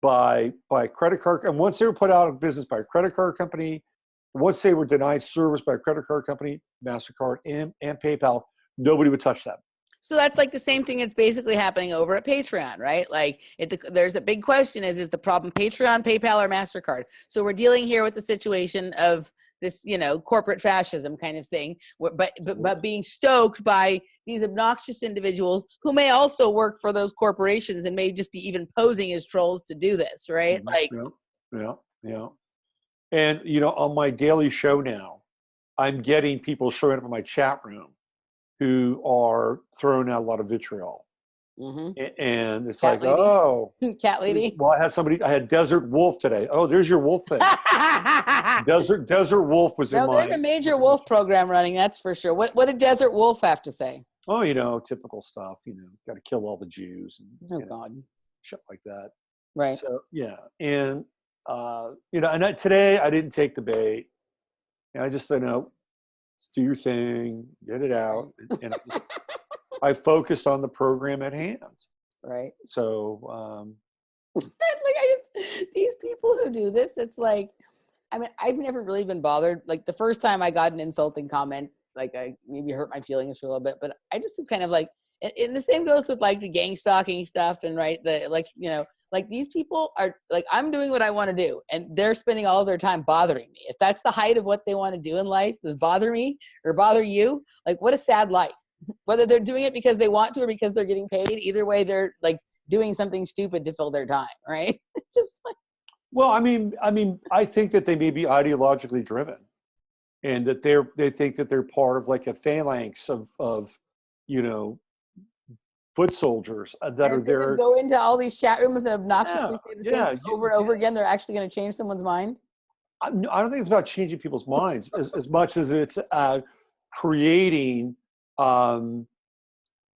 by credit card. And once they were put out of business by a credit card company, once they were denied service by a credit card company, MasterCard and PayPal, nobody would touch them. So that's like the same thing that's basically happening over at Patreon, right? Like there's a big question is the problem Patreon, PayPal, or MasterCard? So we're dealing here with the situation of this, corporate fascism kind of thing, but being stoked by these obnoxious individuals who may also work for those corporations and may just be even posing as trolls to do this, right? Yeah. And, on my daily show now, I'm getting people showing up in my chat room who are throwing out a lot of vitriol. And it's cat like, lady. Oh. Cat lady. Well, I had Desert Wolf today. Oh, there's your wolf thing. Desert Wolf was in my... There's a major wolf program running, that's for sure. What did Desert Wolf have to say? Oh, typical stuff, got to kill all the Jews. And, God. Shit like that. Right. So, yeah. And, today I didn't take the bait. I just said, no, do your thing, get it out. And I focused on the program at hand. Right. So, these people who do this, it's like, I've never really been bothered. Like the first time I got an insulting comment, like I maybe hurt my feelings for a little bit, but I just kind of like, and the same goes with like the gang stalking stuff and right. like these people are like, I'm doing what I want to do, and they're spending all of their time bothering me. If that's the height of what they want to do in life, is bother me or bother you, like what a sad life. Whether they're doing it because they want to or because they're getting paid, either way, they're like doing something stupid to fill their time, right? Just like, well, I mean, I think that they may be ideologically driven, and that they think that they're part of like a phalanx of you know, foot soldiers that and are if they there. just go into all these chat rooms and obnoxiously say the same Yeah, thing over and over again, they're actually going to change someone's mind. I don't think it's about changing people's minds as much as it's creating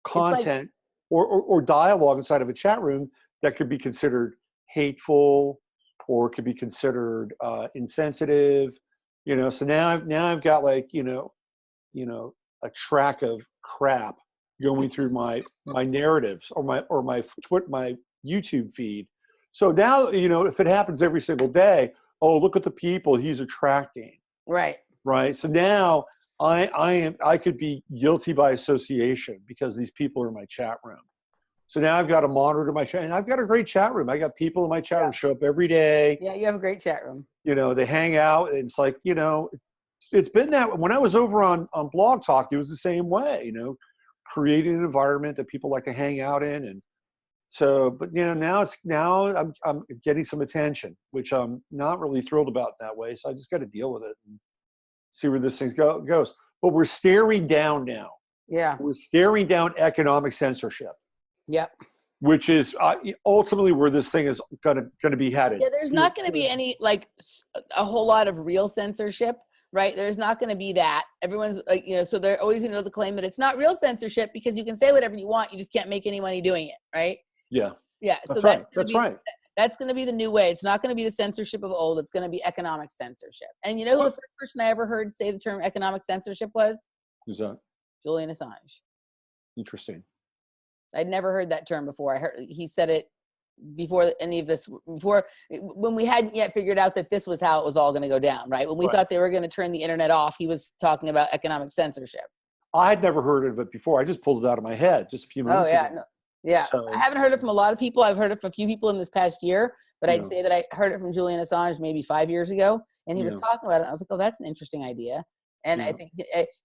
content or dialogue inside of a chat room that could be considered hateful or could be considered insensitive. You know, so now I've got like you know a track of crap going through my narratives or my YouTube feed. So now, you know, if it happens every single day, oh, look at the people he's attracting. Right. Right. So now I could be guilty by association because these people are in my chat room. So now I've got to monitor my chat, and I've got a great chat room. I got people in my chat room show up every day. Yeah, you have a great chat room. You know, they hang out, and it's like, you know, it's been that when I was over on Blog Talk, it was the same way, you know, creating an environment that people like to hang out in. And so, but you know, now I'm getting some attention, which I'm not really thrilled about that way. So I just got to deal with it and see where this thing goes. But we're staring down now. Yeah. We're staring down economic censorship. Yep. Which is ultimately where this thing is going to be headed. Yeah, there's not going to be any like a whole lot of real censorship, right? There's not going to be that. Everyone's like, you know, so they're always going to claim that it's not real censorship because you can say whatever you want, you just can't make any money doing it, right? Yeah. Yeah. That's So right. That's right. That's going to be the new way. It's not going to be the censorship of old. It's going to be economic censorship. And you know who the first person I ever heard say the term economic censorship was? Who's that? Julian Assange. Interesting. I'd never heard that term before. I heard he said it before any of this, before when we hadn't yet figured out that this was how it was all going to go down, right? When we thought they were going to turn the internet off, he was talking about economic censorship. I had never heard of it before. I just pulled it out of my head just a few minutes ago. No, yeah. So, I haven't heard it from a lot of people. I've heard it from a few people in this past year, but I'd say that I heard it from Julian Assange maybe 5 years ago, and he was talking about it. And I was like, oh, that's an interesting idea. And I think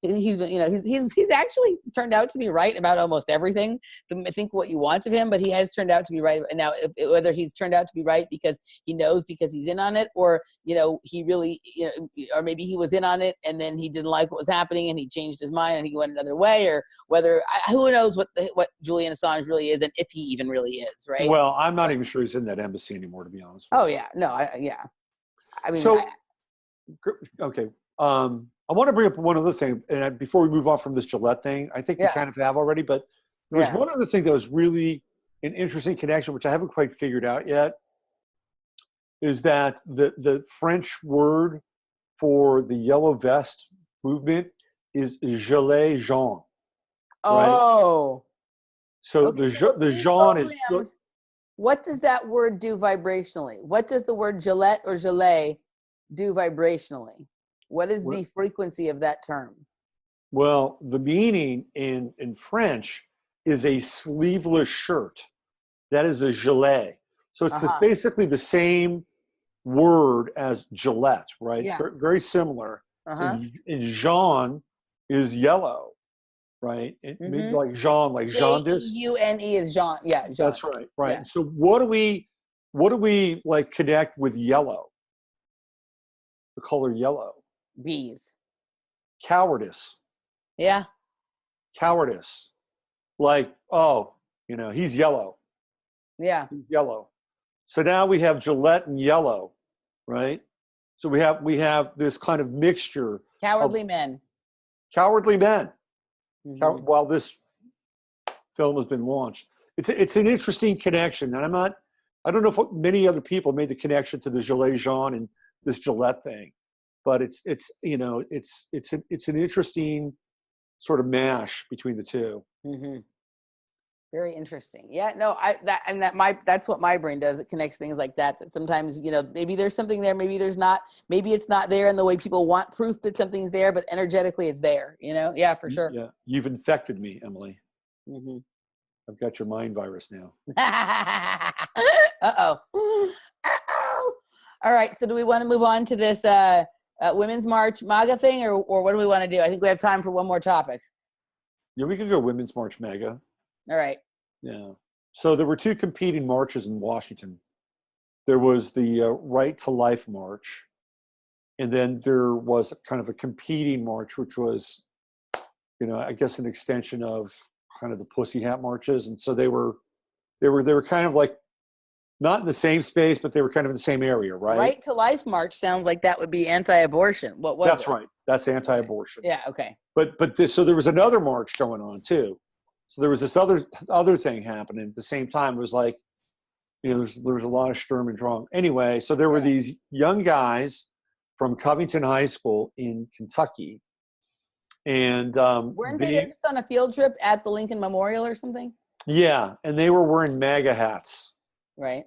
he's been, you know, he's actually turned out to be right about almost everything. I think what you want of him, but he has turned out to be right. And now, whether he's turned out to be right because he knows because he's in on it, or you know, he really, you know, or maybe he was in on it and then he didn't like what was happening and he changed his mind and he went another way, or whether who knows what Julian Assange really is and if he even really is, right? Well, I'm not even sure he's in that embassy anymore, to be honest with you. Oh yeah, no, I mean, so okay. I want to bring up one other thing, and before we move on from this Gillette thing, I think we kind of have already, but there was one other thing that was really an interesting connection, which I haven't quite figured out yet, is that the French word for the yellow vest movement is gilet jaune. Oh. Right? So the jaune is... What does that word do vibrationally? What does the word Gillette or gilet do vibrationally? What is the frequency of that term? Well, the meaning in French is a sleeveless shirt. That is a gilet. So it's basically the same word as Gillette, right? Yeah. Very similar. And jaune is yellow, right? Maybe like jaune, like jaundice. J-E-U-N-E is jaune. Yeah, jaune. That's right, right. Yeah. So what do we like connect with yellow? The color yellow. Bees. Cowardice. Yeah. Cowardice. Like, oh, you know, he's yellow. Yeah. He's yellow. So now we have Gillette and yellow, right? So we have this kind of mixture. Cowardly men. Cowardly men. While this film has been launched. It's an interesting connection. And I don't know if many other people made the connection to the gilet jaune and this Gillette thing. But it's an interesting sort of mash between the two. Mm-hmm. Very interesting. Yeah, no, that's what my brain does. It connects things like that. That sometimes, you know, maybe there's something there, maybe there's not. Maybe it's not there in the way people want proof that something's there, but energetically it's there. You know, yeah, for sure. Yeah, you've infected me, Emily. Mm-hmm. I've got your mind virus now. Uh-oh. Uh-oh. All right. So do we want to move on to this Women's March MAGA thing, or what do we want to do? I think we have time for one more topic. Yeah, we could go Women's March MAGA. All right. Yeah. So there were two competing marches in Washington. There was the Right to Life March, and then there was kind of a competing march, which was, I guess an extension of kind of the Pussy Hat marches. And so they were kind of like not in the same space, but they were kind of in the same area, right? Right to Life March sounds like that would be anti-abortion. What was That's right. That's anti-abortion. Yeah. Okay. So there was another march going on too. So there was this other thing happening at the same time. It was like, there was a lot of Sturm and Drang. Anyway, so there were these young guys from Covington High School in Kentucky. And weren't they just on a field trip at the Lincoln Memorial or something? Yeah, and they were wearing MAGA hats. Right.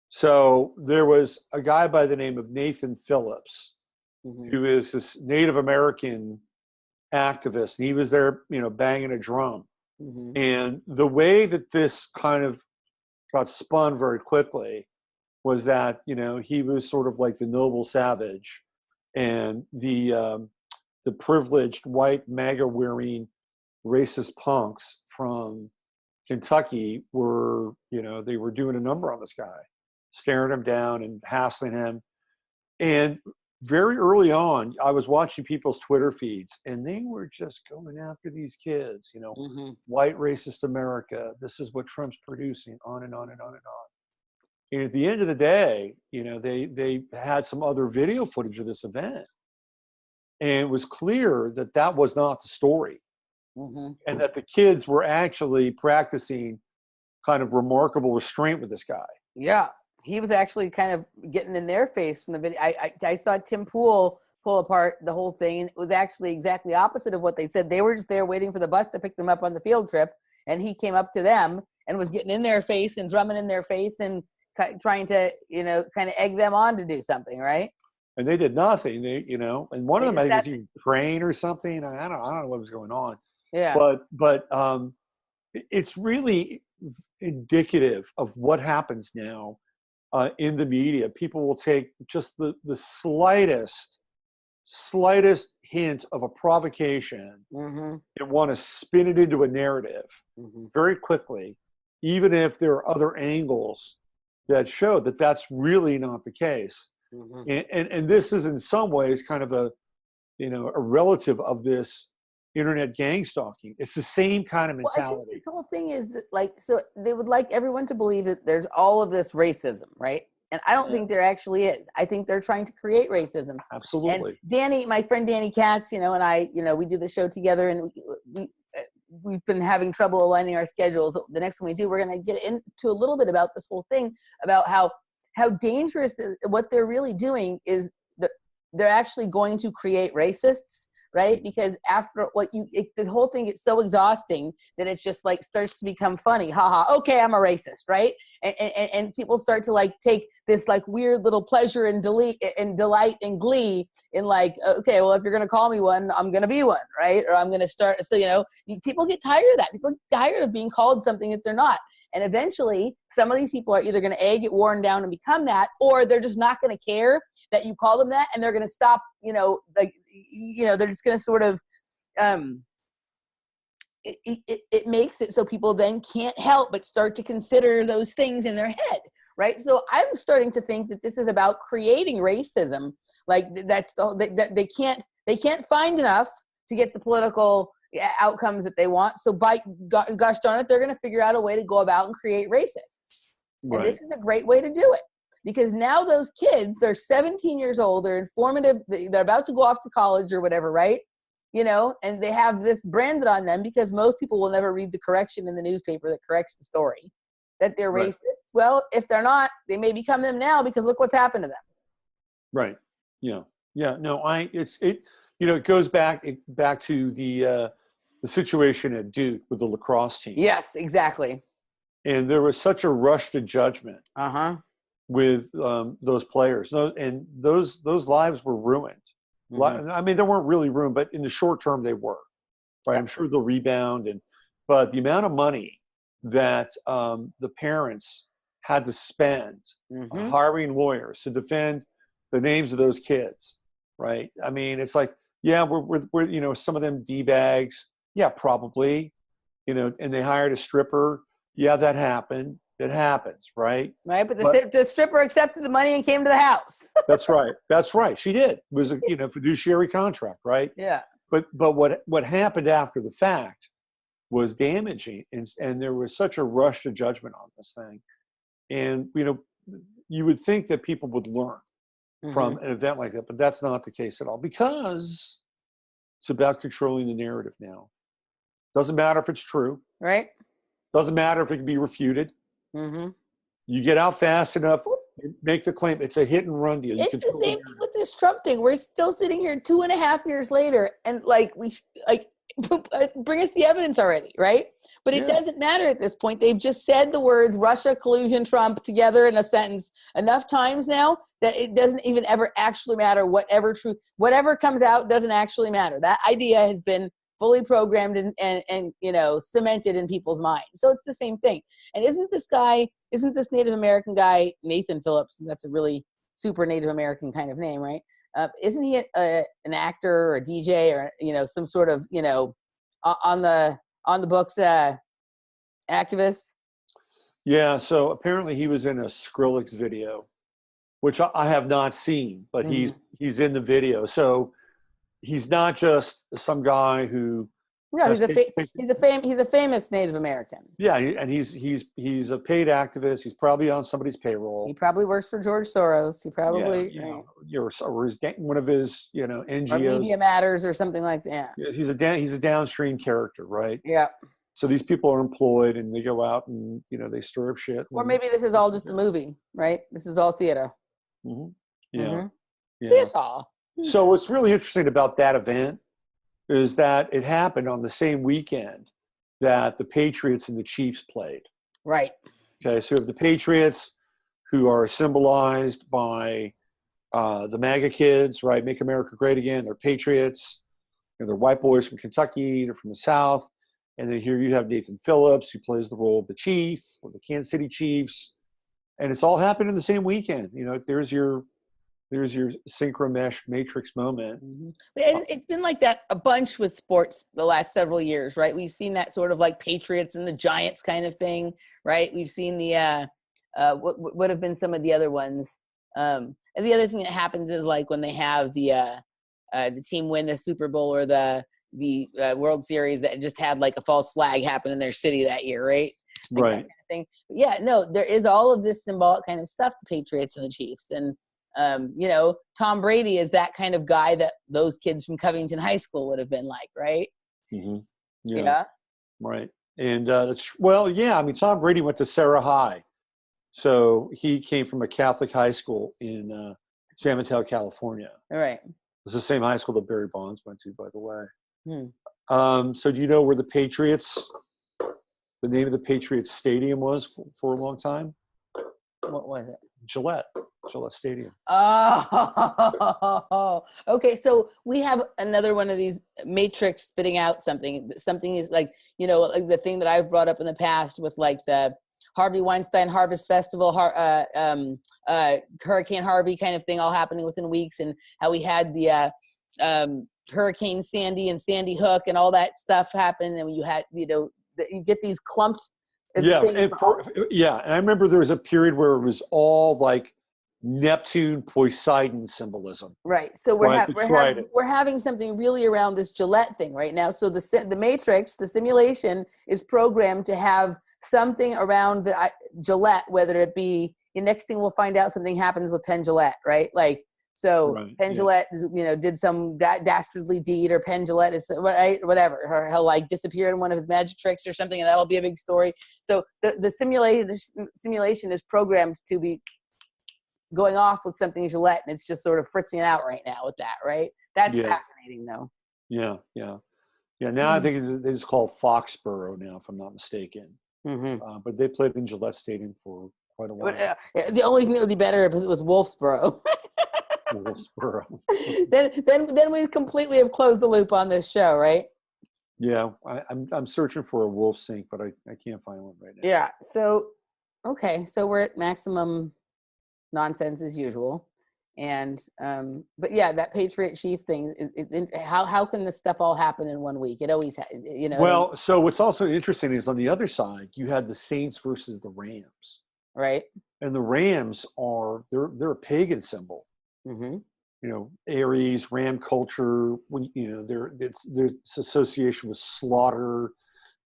So there was a guy by the name of Nathan Phillips, who is this Native American activist, and he was there, banging a drum. And the way that this kind of got spun very quickly was that, he was sort of like the noble savage, and the privileged white MAGA wearing racist punks from Kentucky were, they were doing a number on this guy, staring him down and hassling him. And very early on, I was watching people's Twitter feeds, and they were just going after these kids, white racist America. This is what Trump's producing, on and on and on and on. And at the end of the day, they had some other video footage of this event. And it was clear that that was not the story. And that the kids were actually practicing kind of remarkable restraint with this guy. Yeah. He was actually kind of getting in their face in the video. I saw Tim Pool pull apart the whole thing, and it was actually exactly opposite of what they said. They were just there waiting for the bus to pick them up on the field trip, and he came up to them and was getting in their face and drumming in their face and trying to, kind of egg them on to do something, right? And they did nothing. They, and one of them, I think, was even praying or something. I don't know what was going on. Yeah. But it's really indicative of what happens now in the media. People will take just the slightest hint of a provocation and want to spin it into a narrative very quickly, even if there are other angles that show that that's really not the case. And this is in some ways kind of a relative of this internet gang stalking. It's the same kind of mentality. I think this whole thing is that, so they would like everyone to believe that there's all of this racism, right? And I don't think there actually is. I think they're trying to create racism. Absolutely. And Danny, my friend Danny Katz, and I, we do the show together, and we've been having trouble aligning our schedules. The next one we do, we're going to get into a little bit about this whole thing, about how dangerous what they're really doing is that they're actually going to create racists. Right? Because after the whole thing gets so exhausting that it's just starts to become funny. Haha. Okay, I'm a racist, right? And people start to take this weird little pleasure and delight and glee in okay, well, if you're gonna call me one, I'm gonna be one, right? Or I'm gonna start. So people get tired of that. People get tired of being called something that they're not. And eventually, some of these people are either going to get worn down and become that, or they're just not going to care that you call them that, and they're going to stop. They're just going to sort of. It makes it so people then can't help but start to consider those things in their head, right? So I'm starting to think that this is about creating racism. They can't find enough to get the political outcomes that they want. So by gosh darn it, they're going to figure out a way to go about and create racists. Right. And this is a great way to do it, because now those kids, they're 17 years old, they're informative, they're about to go off to college or whatever, right? And they have this branded on them because most people will never read the correction in the newspaper that corrects the story that they're racist. Well, if they're not, they may become them now, because look what's happened to them. Right. Yeah. Yeah. No, it goes back to the situation at Duke with the lacrosse team. Yes, exactly. And there was such a rush to judgment with those players. Those lives were ruined. I mean, they weren't really ruined, but in the short term they were. Right? I'm sure they'll rebound. But the amount of money that the parents had to spend hiring lawyers to defend the names of those kids, right? I mean, it's like, yeah, we're you know, some of them D-bags. Yeah, probably, you know, and they hired a stripper. Yeah, that happened. It happens, right? Right, but the stripper accepted the money and came to the house. That's right. That's right. She did. It was a, you know, fiduciary contract, right? Yeah. But what happened after the fact was damaging, and there was such a rush to judgment on this thing. And you know, you would think that people would learn from an event like that, but that's not the case at all, because it's about controlling the narrative now. Doesn't matter if it's true. Right. Doesn't matter if it can be refuted. You get out fast enough, make the claim. It's a hit and run deal. It's the same thing with this Trump thing. We're still sitting here 2.5 years later, and like bring us the evidence already, right? But it doesn't matter at this point. They've just said the words Russia, collusion, Trump together in a sentence enough times now that it doesn't even ever actually matter. Whatever comes out doesn't actually matter. That idea has been fully programmed and you know, cemented in people's minds. So it's the same thing. And isn't this Native American guy, Nathan Phillips, that's a really super Native American kind of name, right? Isn't he an actor or a DJ or, you know, some sort of, you know, on the books activist? Yeah, so apparently he was in a Skrillex video, which I have not seen, but he's in the video. So he's not just some guy who. No, he's a famous Native American. Yeah, and he's a paid activist. He's probably on somebody's payroll. He probably works for George Soros. He probably or he's one of his, you know, NGOs. Or Media Matters or something like that. Yeah, he's a downstream character, right? Yeah. So these people are employed and they go out and, you know, they stir up shit. Or maybe this is all just a movie, right? This is all theater. Yeah. Theater. So what's really interesting about that event is that it happened on the same weekend that the Patriots and the Chiefs played. Right. Okay, so we have the Patriots, who are symbolized by the MAGA kids, right? Make America Great Again. They're Patriots. You know, they're white boys from Kentucky. They're from the South. And then here you have Nathan Phillips, who plays the role of the Chief, or the Kansas City Chiefs. And it's all happened in the same weekend. You know, there's your synchro mesh matrix moment. It's been like that a bunch with sports the last several years, right? We've seen that sort of like Patriots and the Giants kind of thing, right? We've seen the what would have been some of the other ones. And the other thing that happens is like when they have the team win the Super Bowl or the World Series that just had like a false flag happen in their city that year, right? Like right. That kind of thing. But yeah, no, there is all of this symbolic kind of stuff, the Patriots and the Chiefs. And you know, Tom Brady is that kind of guy that those kids from Covington High School would have been like, right? Yeah. Right. And I mean, Tom Brady went to Sarah High. So he came from a Catholic high school in San Mateo, California. All right. It's the same high school that Barry Bonds went to, by the way. So do you know where the name of the Patriots stadium was for a long time? What was it? Gillette Stadium. Oh, okay. So we have another one of these matrix spitting out something. Something is like, you know, like the thing that I've brought up in the past with like the Harvey Weinstein Harvest Festival, Hurricane Harvey kind of thing all happening within weeks, and how we had the Hurricane Sandy and Sandy Hook and all that stuff happen. And you had, you know, you get these clumped. And I remember there was a period where it was all like Neptune, Poseidon symbolism. Right. So we're having something really around this Gillette thing right now. So the matrix, the simulation, is programmed to have something around the Gillette, whether it be the next thing we'll find out something happens with Penn Gillette, right? Like, so Penn Gillette, you know, did some dastardly deed, or Penn Gillette is whatever, or he'll like disappear in one of his magic tricks or something, and that'll be a big story. So the simulation is programmed to be going off with something Gillette, and it's just sort of fritzing out right now with that, right? That's fascinating, though. Yeah. Now I think they just call Foxborough now, if I'm not mistaken. But they played in Gillette Stadium for quite a while. The only thing that would be better if it was Wolfsboro. then we completely have closed the loop on this show, right? Yeah, I'm searching for a wolf sink, but I can't find one right now. Yeah, so Okay, so we're at maximum nonsense as usual. And but yeah, that Patriot Chief thing, how can this stuff all happen in 1 week? It always you know. Well, so what's also interesting is on the other side you had the Saints versus the Rams, right? And the Rams they're a pagan symbol. Mm-hmm. You know, Aries, Ram culture. When you know there's association with slaughter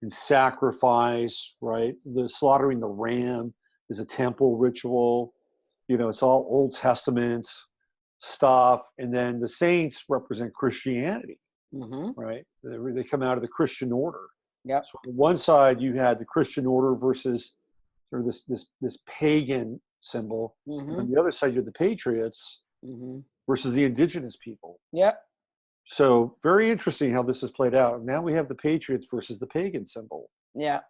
and sacrifice, right? The slaughtering the ram is a temple ritual. You know, it's all Old Testament stuff. And then the Saints represent Christianity, right? They come out of the Christian order. Yep. So on one side, you had the Christian order versus sort of this pagan symbol. And on the other side, you had the Patriots versus the indigenous people. Yep. So very interesting how this has played out. Now we have the Patriots versus the pagan symbol. Yeah.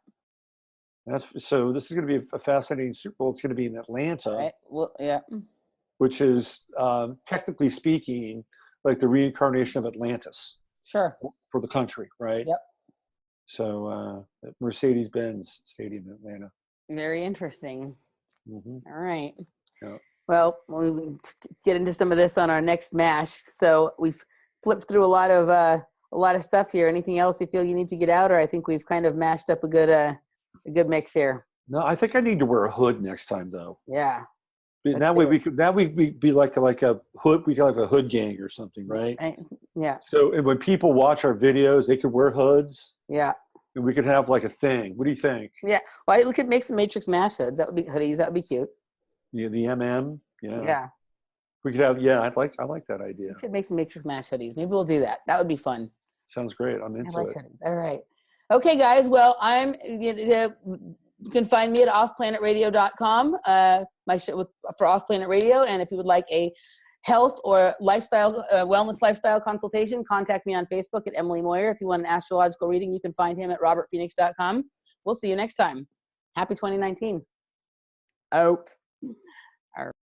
So this is going to be a fascinating Super Bowl. It's going to be in Atlanta. Right. Well, yeah. Which is, technically speaking, like the reincarnation of Atlantis. Sure. For the country, right? Yep. So at Mercedes-Benz Stadium in Atlanta. Very interesting. Mm-hmm. All right. Yeah. Well, we'll get into some of this on our next MASH. So we've flipped through a lot of stuff here. Anything else you feel you need to get out, or I think we've kind of mashed up a good mix here? No, I think I need to wear a hood next time, though. Yeah. That way we could be like a hood. We could have a hood gang or something, right? Yeah. So when people watch our videos, they could wear hoods. Yeah. And we could have like a thing. What do you think? Yeah. Well, we could make some Matrix MASH hoods. That would be hoodies. That would be cute. Yeah, the MM. Yeah. Yeah. We could have. Yeah, I like that idea. We should make some Matrix MASH hoodies. Maybe we'll do that. That would be fun. Sounds great. I'm into it. Hoodies. All right. Okay, guys. Well, you can find me at offplanetradio.com. My show for Off Planet Radio, and if you would like a health or lifestyle, wellness lifestyle consultation, contact me on Facebook at Emily Moyer. If you want an astrological reading, you can find him at robertphoenix.com. We'll see you next time. Happy 2019. Out.